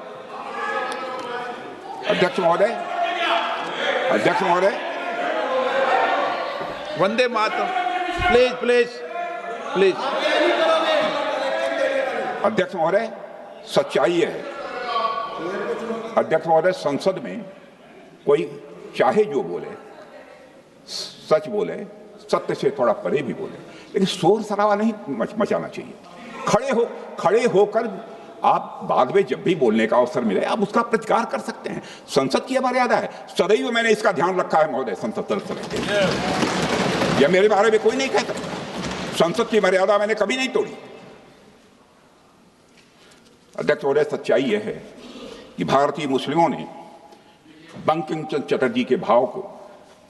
अध्यक्ष महोदय, अध्यक्ष महोदय, Vande Mataram, please please please. अध्यक्ष महोदय, सच्चाई है, अध्यक्ष महोदय, संसद में कोई चाहे जो बोले, सच बोले, सत्य से थोड़ा परे भी बोले, लेकिन शोर शराबा नहीं मचाना चाहिए। खड़े होकर आप बाद में जब भी बोलने का अवसर मिले आप उसका प्रतिकार कर सकते हैं। संसद की मर्यादा है, सदैव मैंने इसका ध्यान रखा है महोदय। संसद यह मेरे बारे में कोई नहीं कहता, संसद की मर्यादा मैंने कभी नहीं तोड़ी। अध्यक्ष महोदय, सच्चाई यह है कि भारतीय मुस्लिमों ने बंकिम चंद्र चटर्जी के भाव को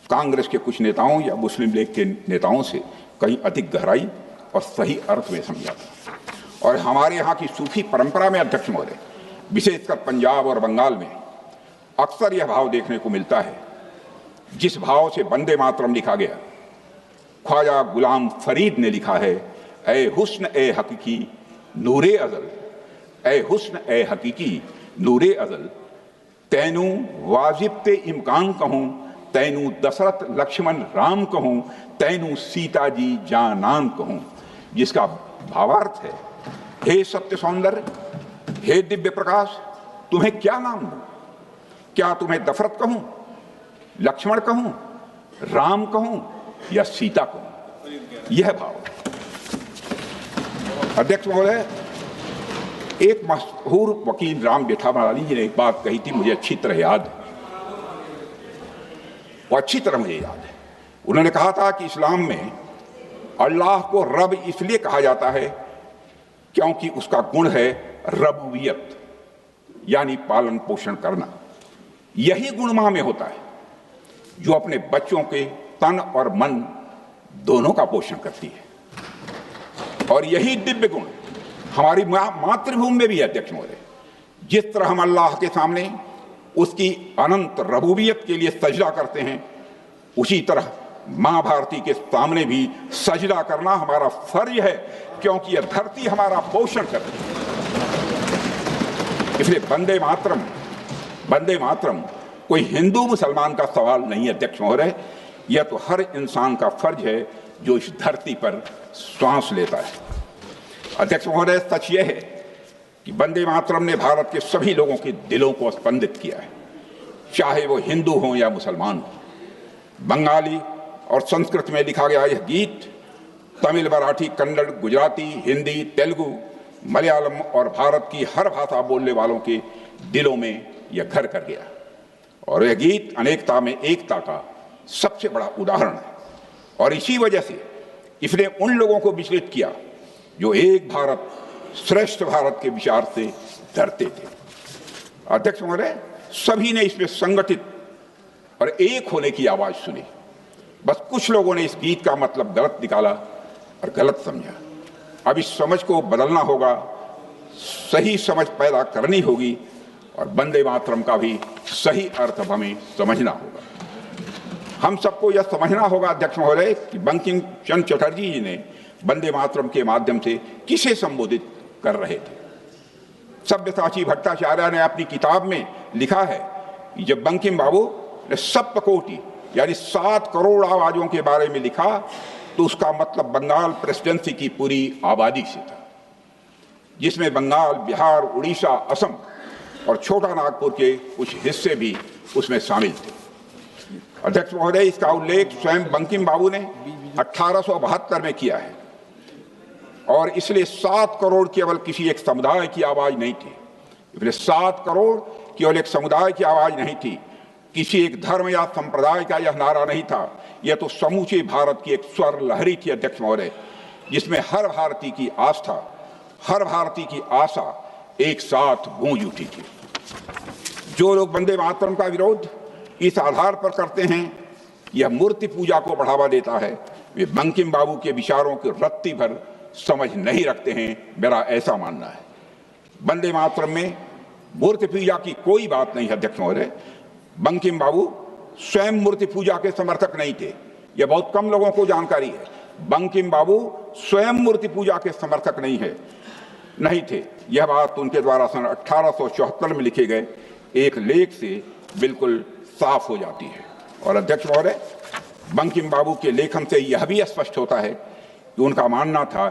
कांग्रेस के कुछ नेताओं या मुस्लिम लीग के नेताओं से कहीं अधिक गहराई और सही अर्थ में समझा था। और हमारे यहाँ की सूफी परंपरा में अध्यक्ष महोदय, विशेषकर पंजाब और बंगाल में अक्सर यह भाव देखने को मिलता है। जिस भाव से वंदे मातरम लिखा गया, ख्वाजा गुलाम फरीद ने लिखा है, ए हुस्न ए हकीकी नूरे अजल, ए हुस्न ए हकीकी नूरे अजल, तैनू वाजिब ते इमकान कहूं, तैनू दशरथ लक्ष्मण राम कहूं, तैनू सीता जी जानान कहूं। जिसका भावार्थ है, हे सत्य सौंदर्य, हे दिव्य प्रकाश, तुम्हें क्या नाम दूं? क्या तुम्हें दशरथ कहूं, लक्ष्मण कहूं, राम कहूं या सीता कहूं? यह भाव। अध्यक्ष महोदय, एक मशहूर वकील राम जेठामलानी जी ने एक बात कही थी, मुझे अच्छी तरह याद है, वो अच्छी तरह मुझे याद है। उन्होंने कहा था कि इस्लाम में अल्लाह को रब इसलिए कहा जाता है क्योंकि उसका गुण है रबूबियत, यानी पालन पोषण करना। यही गुण मां में होता है जो अपने बच्चों के तन और मन दोनों का पोषण करती है। और यही दिव्य गुण हमारी मातृभूमि में भी है अध्यक्ष महोदय। जिस तरह हम अल्लाह के सामने उसकी अनंत रबूबियत के लिए सजदा करते हैं, उसी तरह मां भारती के सामने भी सजदा करना हमारा फर्ज है, क्योंकि यह धरती हमारा पोषण करती है। इसलिए वंदे मातरम, वंदे मातरम कोई हिंदू मुसलमान का सवाल नहीं है अध्यक्ष महोदय, यह तो हर इंसान का फर्ज है जो इस धरती पर श्वास लेता है। अध्यक्ष महोदय, सच यह है कि वंदे मातरम ने भारत के सभी लोगों के दिलों को स्पंदित किया है, चाहे वो हिंदू हो या मुसलमान हो। बंगाली और संस्कृत में लिखा गया यह गीत तमिल, मराठी, कन्नड़, गुजराती, हिंदी, तेलुगु, मलयालम और भारत की हर भाषा बोलने वालों के दिलों में यह घर कर गया। और यह गीत अनेकता में एकता का सबसे बड़ा उदाहरण है। और इसी वजह से इसने उन लोगों को विचलित किया जो एक भारत श्रेष्ठ भारत के विचार से डरते थे। अध्यक्ष महोदय, सभी ने इसमें संगठित और एक होने की आवाज सुनी। बस कुछ लोगों ने इस गीत का मतलब गलत निकाला और गलत समझा। अब इस समझ को बदलना होगा, सही समझ पैदा करनी होगी और वंदे मातरम का भी सही अर्थ हमें समझना होगा। हम सबको यह समझना होगा अध्यक्ष महोदय कि बंकिम चंद्र चटर्जी जी ने वंदे मातरम के माध्यम से किसे संबोधित कर रहे थे। सब्यसाची भट्टाचार्य ने अपनी किताब में लिखा है कि जब बंकिम बाबू ने सप्तकोटि यानी 7 करोड़ आवाजों के बारे में लिखा तो उसका मतलब बंगाल प्रेसिडेंसी की पूरी आबादी से था, जिसमें बंगाल, बिहार, उड़ीसा, असम और छोटा नागपुर के कुछ हिस्से भी उसमें शामिल थे। अध्यक्ष महोदय, इसका उल्लेख स्वयं बंकिम बाबू ने 1872 में किया है और इसलिए 7 करोड़ केवल किसी एक समुदाय की आवाज नहीं थी। इसलिए 7 करोड़ केवल एक समुदाय की आवाज नहीं थी, किसी एक धर्म या संप्रदाय का यह नारा नहीं था। यह तो समूचे भारत की एक स्वर लहरी थी अध्यक्ष महोदय, जिसमें हर भारतीय की आस्था, हर भारतीय की आशा एक साथ गूंज उठी थी। जो लोग वंदे मातरम का विरोध इस आधार पर करते हैं यह मूर्ति पूजा को बढ़ावा देता है, वे बंकिम बाबू के विचारों की रत्ती भर समझ नहीं रखते हैं, मेरा ऐसा मानना है। वंदे मातरम में मूर्ति पूजा की कोई बात नहीं है अध्यक्ष महोदय। बंकिम बाबू स्वयं मूर्ति पूजा के समर्थक नहीं थे, यह बहुत कम लोगों को जानकारी है। बंकिम बाबू स्वयं मूर्ति पूजा के समर्थक नहीं थे। यह बात उनके द्वारा सन 1874 में लिखे गए एक लेख से बिल्कुल साफ हो जाती है। और अध्यक्ष महोदय, बंकिम बाबू के लेखन से यह भी स्पष्ट होता है कि उनका मानना था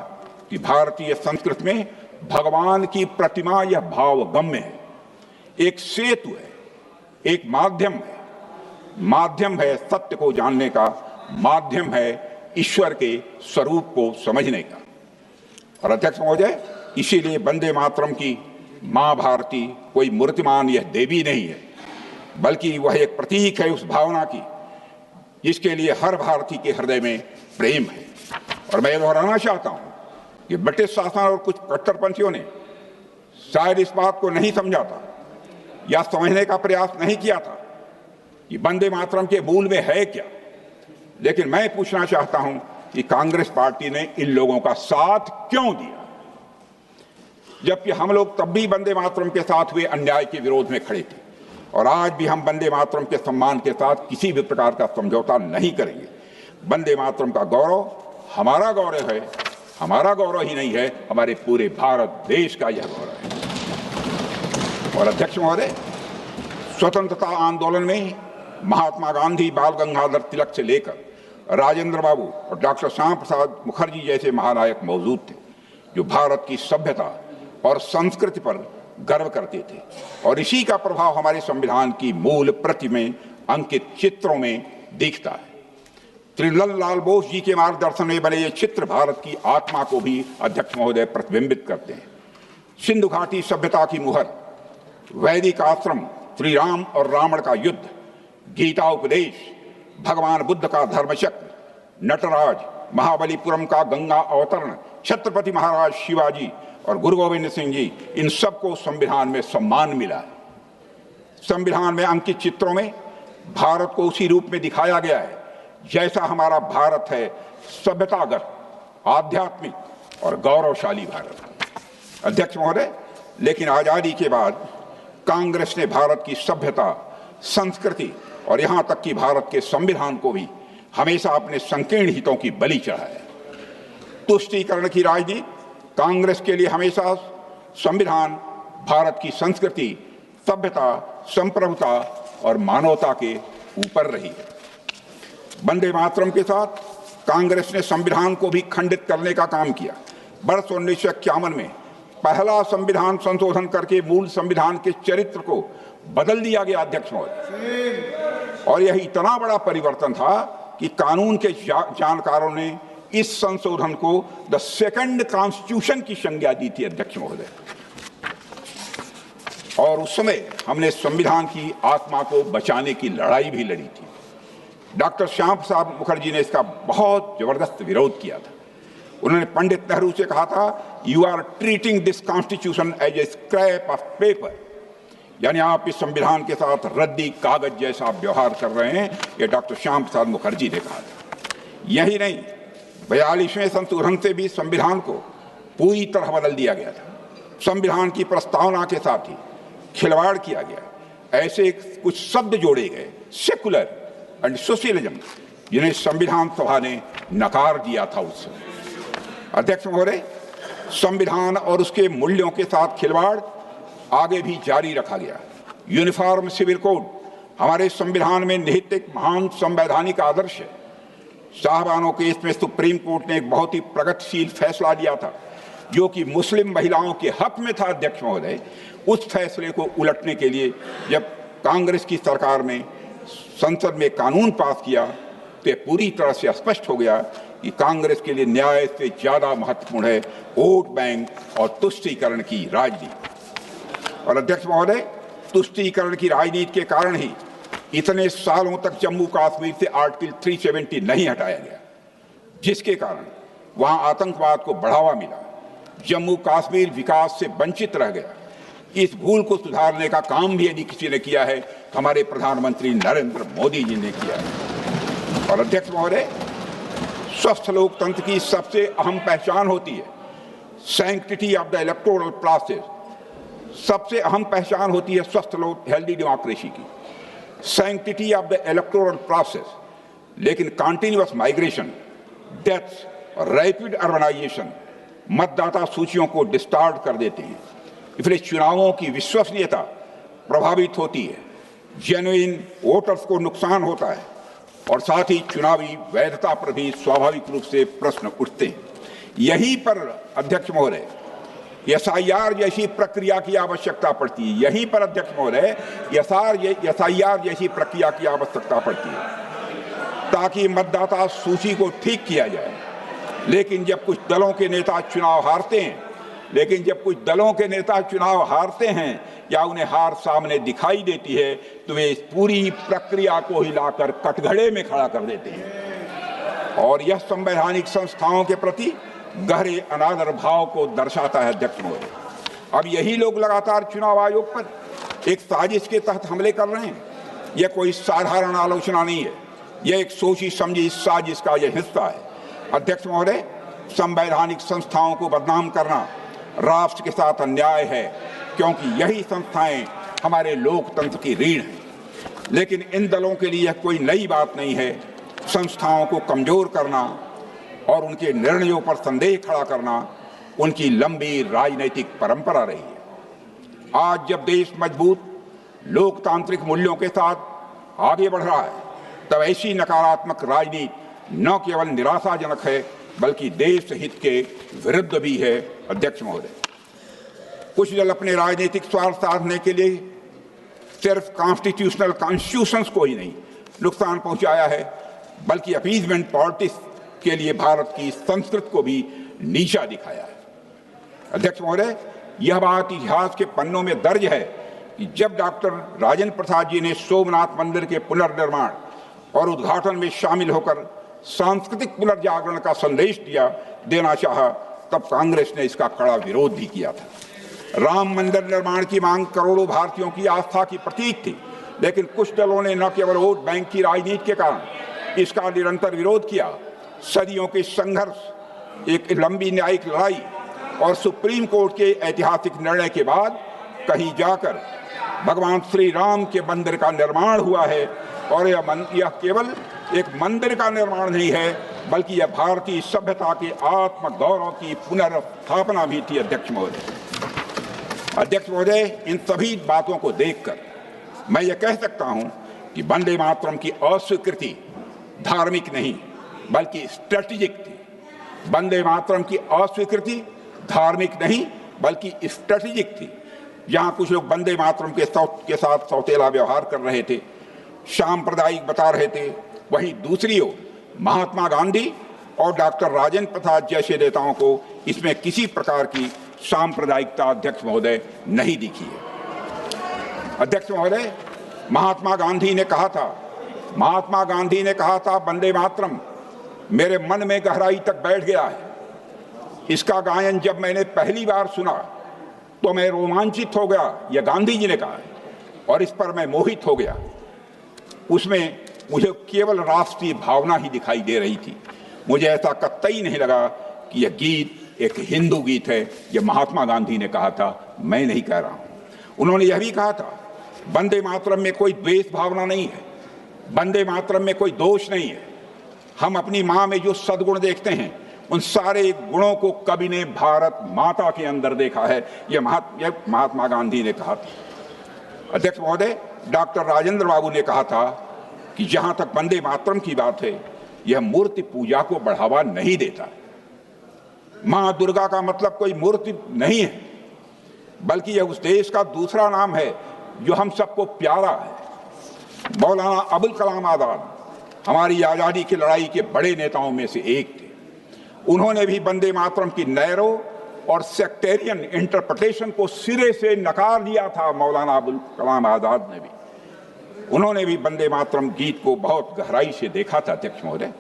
कि भारतीय संस्कृति में भगवान की प्रतिमा यह भावगम्य है, एक सेतु है, एक माध्यम है सत्य को जानने का, माध्यम है ईश्वर के स्वरूप को समझने का। और अध्यक्ष महोदय, इसीलिए वंदे मातरम की मां भारती कोई मूर्तिमान यह देवी नहीं है, बल्कि वह एक प्रतीक है उस भावना की जिसके लिए हर भारतीय के हृदय में प्रेम है। और मैं दोहराना चाहता हूं कि ब्रिटिश शासन और कुछ कट्टरपंथियों ने शायद इस बात को नहीं समझा था या समझने का प्रयास नहीं किया था कि वंदे मातरम के मूल में है क्या। लेकिन मैं पूछना चाहता हूं कि कांग्रेस पार्टी ने इन लोगों का साथ क्यों दिया, जबकि हम लोग तब भी वंदे मातरम के साथ हुए अन्याय के विरोध में खड़े थे, और आज भी हम वंदे मातरम के सम्मान के साथ किसी भी प्रकार का समझौता नहीं करेंगे। वंदे मातरम का गौरव हमारा गौरव है, हमारा गौरव ही नहीं है, हमारे पूरे भारत देश का यह गौरव है। और अध्यक्ष महोदय, स्वतंत्रता आंदोलन में महात्मा गांधी, बाल गंगाधर तिलक से लेकर राजेंद्र बाबू और डॉक्टर श्याम प्रसाद मुखर्जी जैसे महानायक मौजूद थे, जो भारत की सभ्यता और संस्कृति पर गर्व करते थे। और इसी का प्रभाव हमारे संविधान की मूल प्रति में अंकित चित्रों में दिखता है। त्रिलल लाल बोस जी के मार्गदर्शन में बने ये चित्र भारत की आत्मा को भी अध्यक्ष महोदय प्रतिबिंबित करते हैं। सिंधु घाटी सभ्यता की मुहर, वैदिक आश्रम, श्री राम और रावण का युद्ध, गीता उपदेश, भगवान बुद्ध का धर्मचक्र, नटराज, महाबलीपुरम का गंगा अवतरण, छत्रपति महाराज शिवाजी और गुरु गोविंद सिंह जी, इन सबको संविधान में सम्मान मिला है। संविधान में अंकित चित्रों में भारत को उसी रूप में दिखाया गया है जैसा हमारा भारत है, सभ्यतागत, आध्यात्मिक और गौरवशाली भारत। अध्यक्ष महोदय, लेकिन आजादी के बाद कांग्रेस ने भारत की सभ्यता, संस्कृति और यहां तक कि भारत के संविधान को भी हमेशा अपने संकीर्ण हितों की बलि चढ़ाया। तुष्टीकरण की राजनीति कांग्रेस के लिए हमेशा संविधान, भारत की संस्कृति, सभ्यता, संप्रभुता और मानवता के ऊपर रही है। वंदे मातरम के साथ कांग्रेस ने संविधान को भी खंडित करने का काम किया। वर्ष 1951 में पहला संविधान संशोधन करके मूल संविधान के चरित्र को बदल दिया गया अध्यक्ष महोदय, और यह इतना बड़ा परिवर्तन था कि कानून के जानकारों ने इस संशोधन को द सेकंड कॉन्स्टिट्यूशन की संज्ञा दी थी अध्यक्ष महोदय। और उस समय हमने संविधान की आत्मा को बचाने की लड़ाई भी लड़ी थी। डॉक्टर श्याम प्रसाद मुखर्जी ने इसका बहुत जबरदस्त विरोध किया था। उन्होंने पंडित नेहरू से कहा था, you are treating this constitution as a scrap of paper, यानी आप इस संविधान के साथ रद्दी कागज जैसा व्यवहार कर रहे हैं, ये डॉक्टर श्याम प्रसाद मुखर्जी ने कहा था। यही नहीं, 42वें संशोधन से भी संविधान को पूरी तरह बदल दिया गया था। संविधान की प्रस्तावना के साथ ही खिलवाड़ किया गया। ऐसे कुछ शब्द जोड़े गए, सेकुलर एंड सोशलिज्म, जिन्हें संविधान सभा ने नकार दिया था उस समय। अध्यक्ष महोदय, संविधान और उसके मूल्यों के साथ खिलवाड़ आगे भी जारी रखा गया। यूनिफॉर्म सिविल कोड हमारे संविधान में निहित एक महान संवैधानिक आदर्श है। साहबानों के इसमें सुप्रीम कोर्ट ने एक बहुत ही प्रगतिशील फैसला लिया था, जो कि मुस्लिम महिलाओं के हक में था अध्यक्ष महोदय। उस फैसले को उलटने के लिए जब कांग्रेस की सरकार ने संसद में कानून पास किया, तो पूरी तरह से स्पष्ट हो गया कि कांग्रेस के लिए न्याय से ज्यादा महत्वपूर्ण है वोट बैंक और तुष्टीकरण की राजनीति। और अध्यक्ष महोदय, तुष्टीकरण की राजनीति के कारण ही इतने सालों तक जम्मू कश्मीर से आर्टिकल 370 नहीं हटाया गया, जिसके कारण वहां आतंकवाद को बढ़ावा मिला, जम्मू कश्मीर विकास से वंचित रह गया। इस भूल को सुधारने का काम भी यदि किसी ने किया है, हमारे प्रधानमंत्री नरेंद्र मोदी जी ने किया है। और अध्यक्ष महोदय, स्वस्थ लोकतंत्र की सबसे अहम पहचान होती है sanctity of the electoral process. सबसे अहम पहचान होती है स्वस्थ हेल्दी डेमोक्रेसी की, sanctity of the electoral process. लेकिन continuous migration, deaths rapid urbanisation मतदाता सूचियों को डिस्टार्ट कर देते हैं। इसलिए चुनावों की विश्वसनीयता प्रभावित होती है, जेन्युइन वोटर्स को नुकसान होता है और साथ ही चुनावी वैधता पर भी स्वाभाविक रूप से प्रश्न उठते हैं। यहीं पर अध्यक्ष महोदय एसआईआर जैसी प्रक्रिया की आवश्यकता पड़ती है। यहीं पर अध्यक्ष महोदय एसआईआर जैसी प्रक्रिया की आवश्यकता पड़ती है ताकि मतदाता सूची को ठीक किया जाए। लेकिन जब कुछ दलों के नेता चुनाव हारते हैं या उन्हें हार सामने दिखाई देती है तो वे इस पूरी प्रक्रिया को हिलाकर कटघरे में खड़ा कर देते हैं और यह संवैधानिक संस्थाओं के प्रति गहरे अनादर भाव को दर्शाता है। अध्यक्ष महोदय, अब यही लोग लगातार चुनाव आयोग पर एक साजिश के तहत हमले कर रहे हैं। यह कोई साधारण आलोचना नहीं है, यह एक सोची समझी साजिश का यह हिस्सा है। अध्यक्ष महोदय, संवैधानिक संस्थाओं को बदनाम करना राष्ट्र के साथ अन्याय है, क्योंकि यही संस्थाएं हमारे लोकतंत्र की रीढ़ हैं। लेकिन इन दलों के लिए यह कोई नई बात नहीं है। संस्थाओं को कमजोर करना और उनके निर्णयों पर संदेह खड़ा करना उनकी लंबी राजनीतिक परंपरा रही है। आज जब देश मजबूत लोकतांत्रिक मूल्यों के साथ आगे बढ़ रहा है, तब ऐसी नकारात्मक राजनीति न केवल निराशाजनक है बल्कि देश हित के विरुद्ध भी है। अध्यक्ष महोदय, कुछ दल अपने राजनीतिक स्वार्थ साधने के लिए सिर्फ कॉन्स्टिट्यूशंस को ही नहीं नुकसान पहुंचाया है, बल्कि अपीजमेंट पॉलिटिक्स के लिए भारत की संस्कृति को भी नीचा दिखाया है। अध्यक्ष महोदय, यह बात इतिहास के पन्नों में दर्ज है कि जब डॉक्टर राजेंद्र प्रसाद जी ने सोमनाथ मंदिर के पुनर्निर्माण और उद्घाटन में शामिल होकर सांस्कृतिक पुनर्जागरण का संदेश देना चाहा, तब कांग्रेस ने इसका कड़ा विरोध भी किया था। राम मंदिर निर्माण की मांग करोड़ों भारतीयों की आस्था की प्रतीक थी, लेकिन कुछ दलों ने न केवल वोट बैंक की राजनीति के कारण इसका निरंतर विरोध किया, सदियों के संघर्ष, एक लंबी न्यायिक लड़ाई और सुप्रीम कोर्ट के ऐतिहासिक निर्णय के बाद कहीं जाकर भगवान श्री राम के मंदिर का निर्माण हुआ है। और यह केवल एक मंदिर का निर्माण नहीं है, बल्कि यह भारतीय सभ्यता के आत्मगौरव की पुनर्स्थापना भी थी। अध्यक्ष महोदय, इन सभी बातों को देखकर मैं ये कह सकता हूं कि वंदे मातरम की अस्वीकृति धार्मिक नहीं बल्कि स्ट्रेटेजिक थी। वंदे मातरम की अस्वीकृति धार्मिक नहीं बल्कि स्ट्रेटेजिक थी। जहां कुछ लोग वंदे मातरम के साथ सौतेला व्यवहार कर रहे थे, सांप्रदायिक बता रहे थे, वहीं दूसरी ओर महात्मा गांधी और डॉक्टर राजेंद्र प्रसाद जैसे नेताओं को इसमें किसी प्रकार की सांप्रदायिकता अध्यक्ष महोदय नहीं दिखी है। अध्यक्ष महोदय, महात्मा गांधी ने कहा था वंदे मातरम मेरे मन में गहराई तक बैठ गया है। इसका गायन जब मैंने पहली बार सुना तो मैं रोमांचित हो गया, यह गांधी जी ने कहा, और इस पर मैं मोहित हो गया। उसमें मुझे केवल राष्ट्रीय भावना ही दिखाई दे रही थी। मुझे ऐसा कतई नहीं लगा कि यह गीत एक हिंदू गीत है। यह महात्मा गांधी ने कहा था, मैं नहीं कह रहा हूं। उन्होंने यह भी कहा था वंदे मातरम में कोई द्वेष भावना नहीं है, वंदे मातरम में कोई दोष नहीं है। हम अपनी माँ में जो सद्गुण देखते हैं उन सारे गुणों को कवि ने भारत माता के अंदर देखा है। यह महात्मा गांधी ने कहा था। अध्यक्ष महोदय, डॉक्टर राजेंद्र बाबू ने कहा था कि जहां तक वंदे मातरम की बात है, यह मूर्ति पूजा को बढ़ावा नहीं देता। मां दुर्गा का मतलब कोई मूर्ति नहीं है, बल्कि यह उस देश का दूसरा नाम है जो हम सबको प्यारा है। मौलाना अबुल कलाम आजाद हमारी आजादी की लड़ाई के बड़े नेताओं में से एक थे। उन्होंने भी वंदे मातरम की नैरो और सेक्टेरियन इंटरप्रिटेशन को सिरे से नकार दिया था। मौलाना अबुल कलाम आजाद ने भी, उन्होंने भी वंदे मातरम गीत को बहुत गहराई से देखा था। अध्यक्ष महोदय,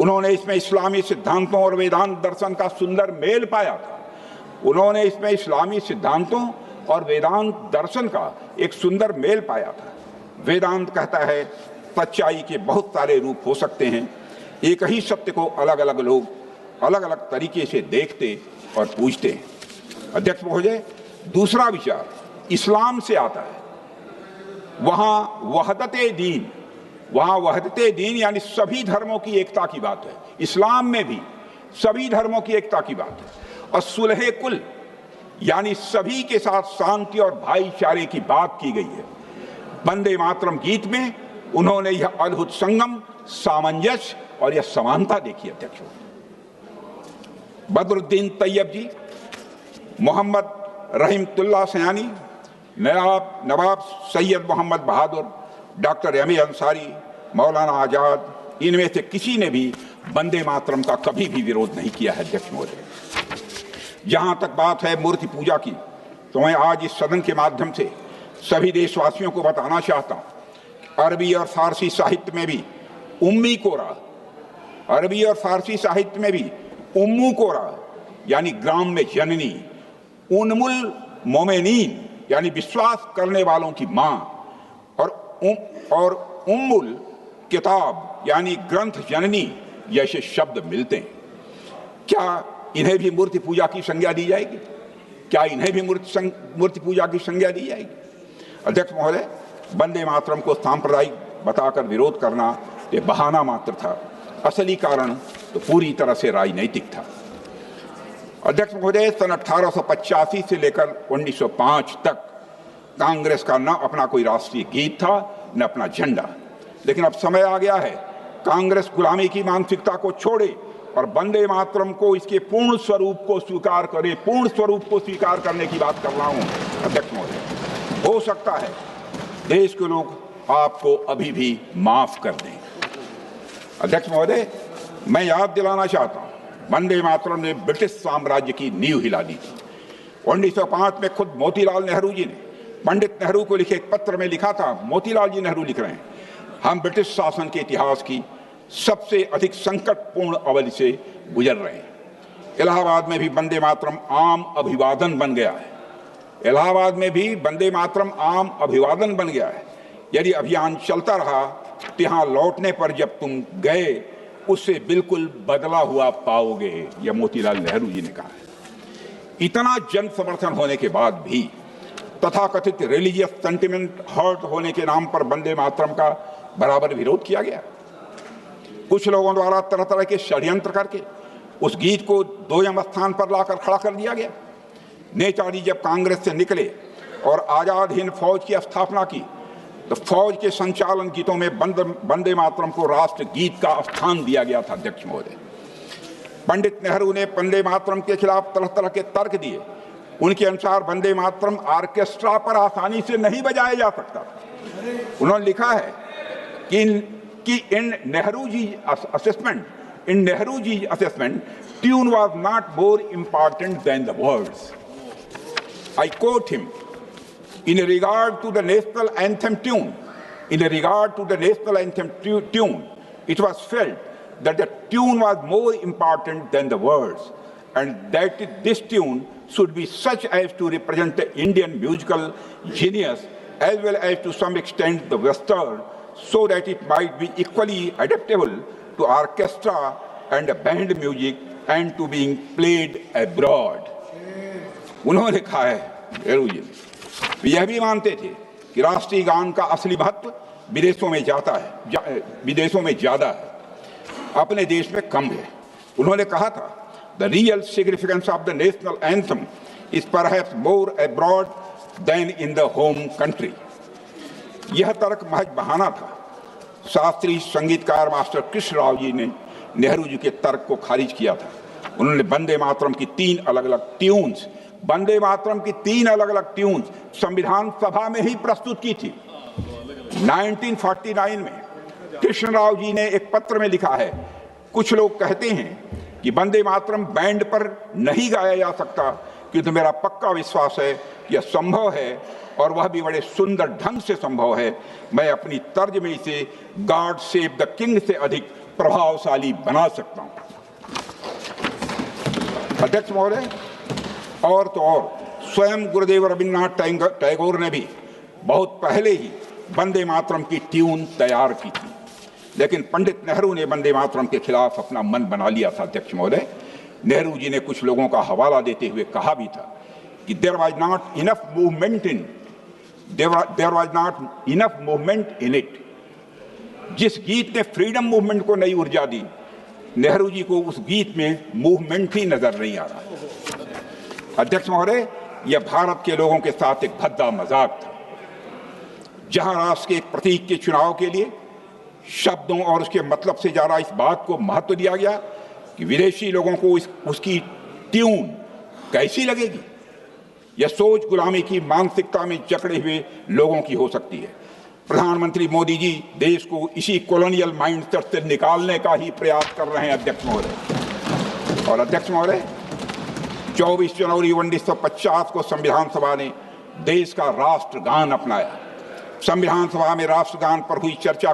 उन्होंने इसमें इस्लामी सिद्धांतों और वेदांत दर्शन का सुंदर मेल पाया था। उन्होंने इसमें इस्लामी सिद्धांतों और वेदांत दर्शन का एक सुंदर मेल पाया था। वेदांत कहता है सच्चाई के बहुत सारे रूप हो सकते हैं, एक ही सत्य को अलग अलग लोग अलग अलग तरीके से देखते और पूछते हैं। अध्यक्ष महोदय, दूसरा विचार इस्लाम से आता है। वहां वहदते दीन यानी सभी धर्मों की एकता की बात है। इस्लाम में भी सभी धर्मों की एकता की बात है और सुलह कुल यानी सभी के साथ शांति और भाईचारे की बात की गई है। वंदे मातरम गीत में उन्होंने यह अद्भुत संगम, सामंजस्य और यह समानता देखी। अध्यक्ष बदरुद्दीन तैयब जी, मोहम्मद रहीमतुल्लाह सयानी, नवाब सैयद मोहम्मद बहादुर, doctor M A Ansari, Maulana Azad, इनमें से किसी ने भी वंदे मातरम का कभी भी विरोध नहीं किया है। अध्यक्ष महोदय, जहां तक बात है मूर्ति पूजा की, तो मैं आज इस सदन के माध्यम से सभी देशवासियों को बताना चाहता हूं, अरबी और फारसी साहित्य में भी उम्मी कोरा, अरबी और फारसी साहित्य में भी उम्मू कोरा यानी ग्राम में जननी, उन्मुल मोमेनीन यानी विश्वास करने वालों की मां, और उम्मुल किताब यानी ग्रंथ जननी जैसे शब्द मिलते हैं। क्या इन्हें भी मूर्ति पूजा की संज्ञा दी जाएगी? क्या इन्हें भी मूर्ति पूजा की संज्ञा दी जाएगी? अध्यक्ष महोदय, वंदे मातरम को सांप्रदायिक बताकर विरोध करना ये बहाना मात्र था, असली कारण तो पूरी तरह से राजनैतिक था। अध्यक्ष महोदय, सन 1885 से लेकर 1905 तक कांग्रेस का न अपना कोई राष्ट्रीय गीत था न अपना झंडा, लेकिन अब समय आ गया है कांग्रेस गुलामी की मानसिकता को छोड़े और वंदे मातरम को इसके पूर्ण स्वरूप को स्वीकार करे, पूर्ण स्वरूप को स्वीकार करने की बात कर रहा हूं। अध्यक्ष महोदय, हो सकता है देश के लोग आपको अभी भी माफ कर दें। अध्यक्ष महोदय, मैं याद दिलाना चाहता हूं, वंदे मातरम ने ब्रिटिश साम्राज्य की नींव हिला दी थी। 1905 में खुद मोतीलाल नेहरू जी ने पंडित नेहरू को लिखे एक पत्र में लिखा था, मोतीलाल जी नेहरू लिख रहे हैं, हम ब्रिटिश शासन के इतिहास की सबसे अधिक संकटपूर्ण अवधि से गुजर रहे हैं। इलाहाबाद में भी वंदे मातरम आम अभिवादन बन गया है। इलाहाबाद में भी वंदे मातरम आम अभिवादन बन गया है। यदि अभियान चलता रहा तो यहाँ लौटने पर जब तुम गए उससे बिल्कुल बदला हुआ पाओगे, यह मोतीलाल नेहरू जी ने कहा है। इतना जन समर्थन होने के बाद भी तथाकथित रिलीजियस सेंटिमेंट हर्ट होने के नाम पर वंदे मातरम का बराबर विरोध किया गया। कुछ लोगों द्वारा तरह तरह के षड्यंत्र करके उस गीत को 2वें स्थान पर लाकर खड़ा कर दिया गया। नेताजी जब कांग्रेस से निकले और आजाद हिंद फौज की स्थापना की तो फौज के संचालन गीतों में वंदे मातरम को राष्ट्र गीत का स्थान दिया गया था। अध्यक्ष महोदय, पंडित नेहरू ने वंदे मातरम के खिलाफ तरह तरह के तर्क दिए। उनके अनुसार वंदे मातरम ऑर्केस्ट्रा पर आसानी से नहीं बजाया जा सकता। उन्होंने लिखा है कि in Nehru ji assessment tune was not more important than the words. I quote him, in regard to the national anthem tune, it was felt that the tune was more important than the words, and that this tune should be such as to represent the Indian musical genius as well as to some extent the Western, so that it might be equally adaptable to orchestra and band music and to being played abroad. उन्होंने कहा है नेहरू जी, यह भी मानते थे कि राष्ट्रीय गान का असली महत्व विदेशों में ज्यादा है, अपने देश में कम है। उन्होंने कहा था, the real significance of the national anthem is perhaps more abroad than in the home country. यह तर्क महज बहाना था। शास्त्रीय संगीतकार मास्टर कृष्ण राव जी ने नेहरू जी के तर्क को खारिज किया था। उन्होंने वंदे मातरम की 3 अलग अलग ट्यून्स संविधान सभा में ही प्रस्तुत की थी। 1949 में कृष्ण राव जी ने एक पत्र में लिखा है, कुछ लोग कहते हैं कि वंदे मातरम बैंड पर नहीं गाया जा सकता, किंतु मेरा पक्का विश्वास है कि यह संभव है और वह भी बड़े सुंदर ढंग से संभव है। मैं अपनी तर्ज में इसे गॉड सेव द किंग से अधिक प्रभावशाली बना सकता हूं। अध्यक्ष महोदय, और तो और स्वयं गुरुदेव रविन्द्रनाथ टैगोर ने भी बहुत पहले ही वंदे मातरम की ट्यून तैयार की थी, लेकिन पंडित नेहरू ने वंदे मातरम के खिलाफ अपना मन बना लिया था। अध्यक्ष महोदय, नेहरू जी ने कुछ लोगों का हवाला देते हुए कहा भी था कि there was not enough movement in it. जिस गीत ने फ्रीडम मूवमेंट को नई ऊर्जा दी, नेहरू जी को उस गीत में मूवमेंट ही नजर नहीं आ रहा। अध्यक्ष महोदय, यह भारत के लोगों के साथ एक भद्दा मजाक था, जहां राष्ट्र के एक प्रतीक के चुनाव के लिए शब्दों और उसके मतलब से ज्यादा इस बात को महत्व दिया गया कि विदेशी लोगों को उसकी ट्यून कैसी लगेगी। यह सोच गुलामी की मानसिकता में जकड़े हुए लोगों की हो सकती है। प्रधानमंत्री मोदी जी देश को इसी कॉलोनियल माइंडसेट से निकालने का ही प्रयास कर रहे हैं अध्यक्ष महोदय। और अध्यक्ष महोदय, 24 जनवरी 1950 को संविधान सभा ने देश का राष्ट्रगान अपनाया। संविधान सभा में राष्ट्रगान पर हुई चर्चा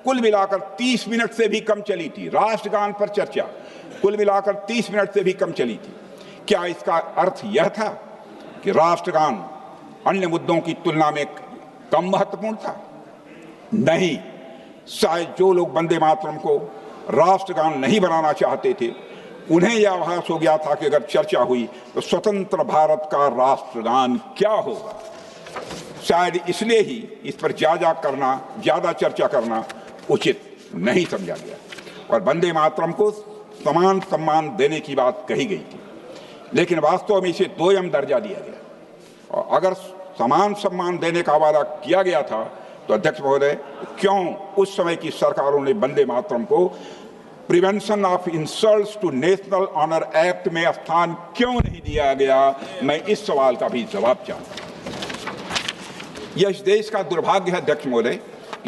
कुल मिलाकर 30 मिनट से भी कम चली थी। राष्ट्रगान पर चर्चा कुल मिलाकर 30 मिनट से भी कम चली थी। क्या इसका अर्थ यह था कि राष्ट्रगान अन्य मुद्दों की तुलना में कम महत्वपूर्ण था? नहीं, शायद जो लोग वंदे मातरम को राष्ट्रगान नहीं बनाना चाहते थे, उन्हें यह आभास हो गया था कि अगर चर्चा हुई तो स्वतंत्र भारत का राष्ट्रगान क्या होगा। शायद इसलिए ही इस पर ज्यादा चर्चा करना उचित नहीं समझा गया और वंदे मातरम को समान सम्मान देने की बात कही गई थी। लेकिन वास्तव में इसे दोयम दर्जा दिया गया। और अगर समान सम्मान देने का वादा किया गया था तो अध्यक्ष महोदय, क्यों उस समय की सरकारों ने वंदे मातरम को prevention of insults to national honour act में स्थान क्यों नहीं दिया गया? मैं इस सवाल का भी जवाब चाहता हूं। यह इस देश का दुर्भाग्य है अध्यक्ष महोदय,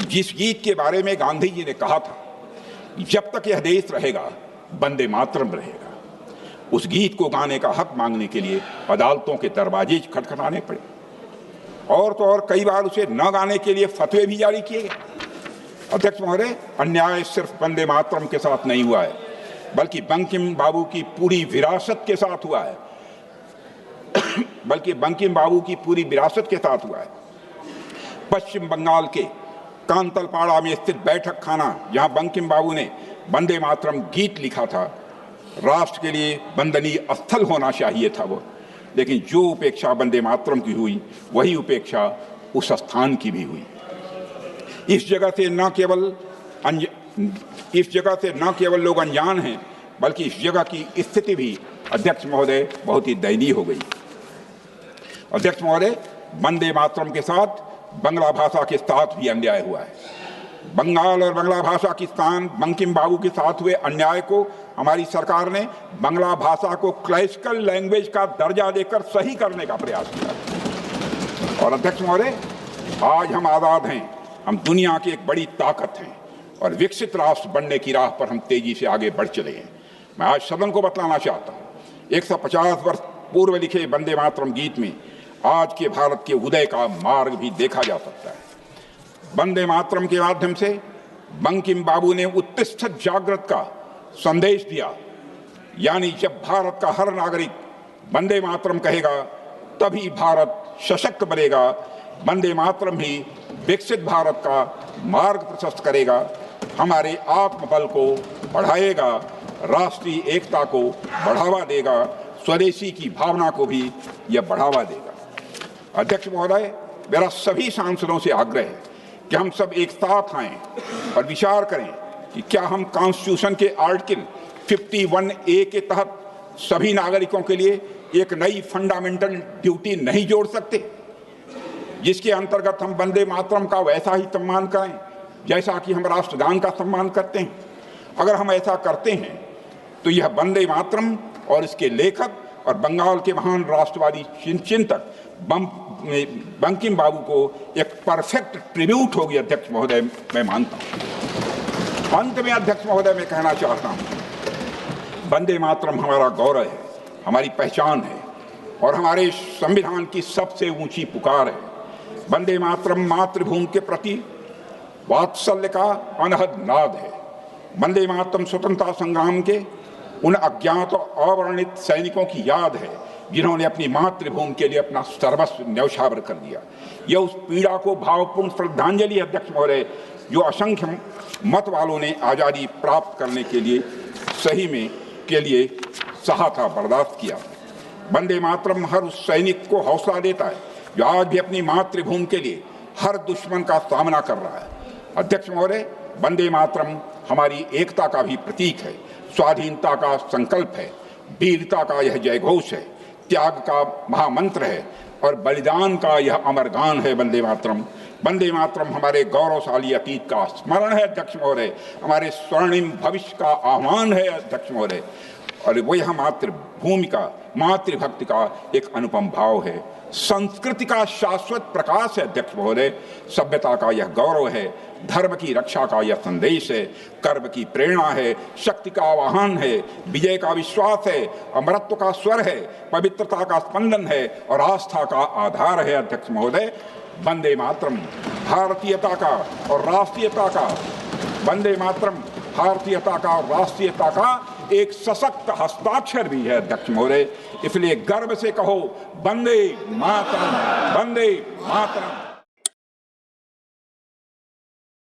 जिस गीत के बारे में गांधी जी ने कहा था जब तक यह देश रहेगा वंदे मातरम रहेगा, उस गीत को गाने का हक मांगने के लिए अदालतों के दरवाजे खटखटाने पड़े और तो और कई बार उसे न गाने के लिए फतवे भी जारी किए गए। अध्यक्ष महोदय, अन्याय सिर्फ वंदे मातरम के साथ नहीं हुआ है, बल्कि बंकिम बाबू की पूरी विरासत के साथ हुआ है पश्चिम बंगाल के कांतलपाड़ा में स्थित बैठक खाना, जहां बंकिम बाबू ने वंदे मातरम गीत लिखा था, राष्ट्र के लिए वंदनीय स्थल होना चाहिए था वो। लेकिन जो उपेक्षा वंदे मातरम की हुई, वही उपेक्षा उस स्थान की भी हुई। इस जगह से न केवल लोग अनजान हैं, बल्कि इस जगह की स्थिति भी अध्यक्ष महोदय बहुत ही दयनीय हो गई। अध्यक्ष महोदय, वंदे मातरम के साथ बंगला भाषा के साथ भी अन्याय हुआ है। बंगाल और बंगला भाषा की स्थान बंकिम बाबू के साथ हुए अन्याय को हमारी सरकार ने बंगला भाषा को क्लासिकल लैंग्वेज का दर्जा देकर सही करने का प्रयास किया। और अध्यक्ष महोदय, आज हम आजाद हैं, हम दुनिया की एक बड़ी ताकत हैं और विकसित राष्ट्र बनने की राह पर हम तेजी से आगे बढ़ चले हैं। मैं आज सदन को बतलाना चाहता हूँ, 150 वर्ष पूर्व लिखे वंदे मातरम गीत में आज के भारत के उदय का मार्ग भी देखा जा सकता है। वंदे मातरम के माध्यम से बंकिम बाबू ने उत्तिष्ठ जागृत का संदेश दिया, यानी जब भारत का हर नागरिक वंदे मातरम कहेगा तभी भारत सशक्त बनेगा। वंदे मातरम ही विकसित भारत का मार्ग प्रशस्त करेगा, हमारे आत्मबल को बढ़ाएगा, राष्ट्रीय एकता को बढ़ावा देगा, स्वदेशी की भावना को भी यह बढ़ावा देगा। अध्यक्ष महोदय, मेरा सभी सांसदों से आग्रह है कि हम सब एक साथ आएं और विचार करें कि क्या हम कॉन्स्टिट्यूशन के आर्टिकल 51A के तहत सभी नागरिकों के लिए एक नई फंडामेंटल ड्यूटी नहीं जोड़ सकते, जिसके अंतर्गत हम वंदे मातरम का वैसा ही सम्मान करें जैसा कि हम राष्ट्रगान का सम्मान करते हैं। अगर हम ऐसा करते हैं तो यह वंदे मातरम और इसके लेखक और बंगाल के महान राष्ट्रवादी चिंतक बंकिम बाबू को एक परफेक्ट ट्रिब्यूट होगी। अध्यक्ष महोदय, मैं मानता हूं। अंत में अध्यक्ष महोदय, मैं कहना चाहता हूं, वंदे मातरम हमारा गौरव है, हमारी पहचान है और हमारे संविधान की सबसे ऊंची पुकार है। वंदे मातरम मातृभूमि के प्रति वात्सल्य का अनहद नाद है। वंदे मातरम स्वतंत्रता संग्राम के उन अज्ञात और अवर्णित सैनिकों की याद है जिन्होंने अपनी मातृभूमि के लिए अपना सर्वस्व न्यौछावर कर दिया। यह उस पीड़ा को भावपूर्ण श्रद्धांजलि अध्यक्ष महोदय, जो असंख्य मत वालों ने आज़ादी प्राप्त करने के लिए सहा था, बर्दाश्त किया। वंदे मातरम हर उस सैनिक को हौसला देता है जो आज भी अपनी मातृभूमि के लिए हर दुश्मन का सामना कर रहा है। अध्यक्ष महोदय, वंदे मातरम हमारी एकता का भी प्रतीक है, स्वाधीनता का संकल्प है, वीरता का यह जयघोष है, त्याग का महामंत्र है और बलिदान का यह अमर गान है। वंदे मातरम। वंदे मातरम हमारे गौरवशाली अतीत का स्मरण है अध्यक्ष महोदय, हमारे स्वर्णिम भविष्य का आह्वान है अध्यक्ष महोदय, और वो यह मातृभूमि का, मातृभक्ति का एक अनुपम भाव है। संस्कृति का शाश्वत प्रकाश है अध्यक्ष महोदय, सभ्यता का यह गौरव है, धर्म की रक्षा का यह संदेश है, कर्म की प्रेरणा है, शक्ति का आह्वान है, विजय का विश्वास है, अमरत्व का स्वर है, पवित्रता का स्पंदन है और आस्था का आधार है अध्यक्ष महोदय। वंदे मातरम भारतीयता का और राष्ट्रीयता का, वंदे मातरम भारतीयता का और राष्ट्रीयता का एक सशक्त हस्ताक्षर भी है अध्यक्ष महोदय। इसलिए गर्व से कहो वंदे मातरम, वंदे मातरम।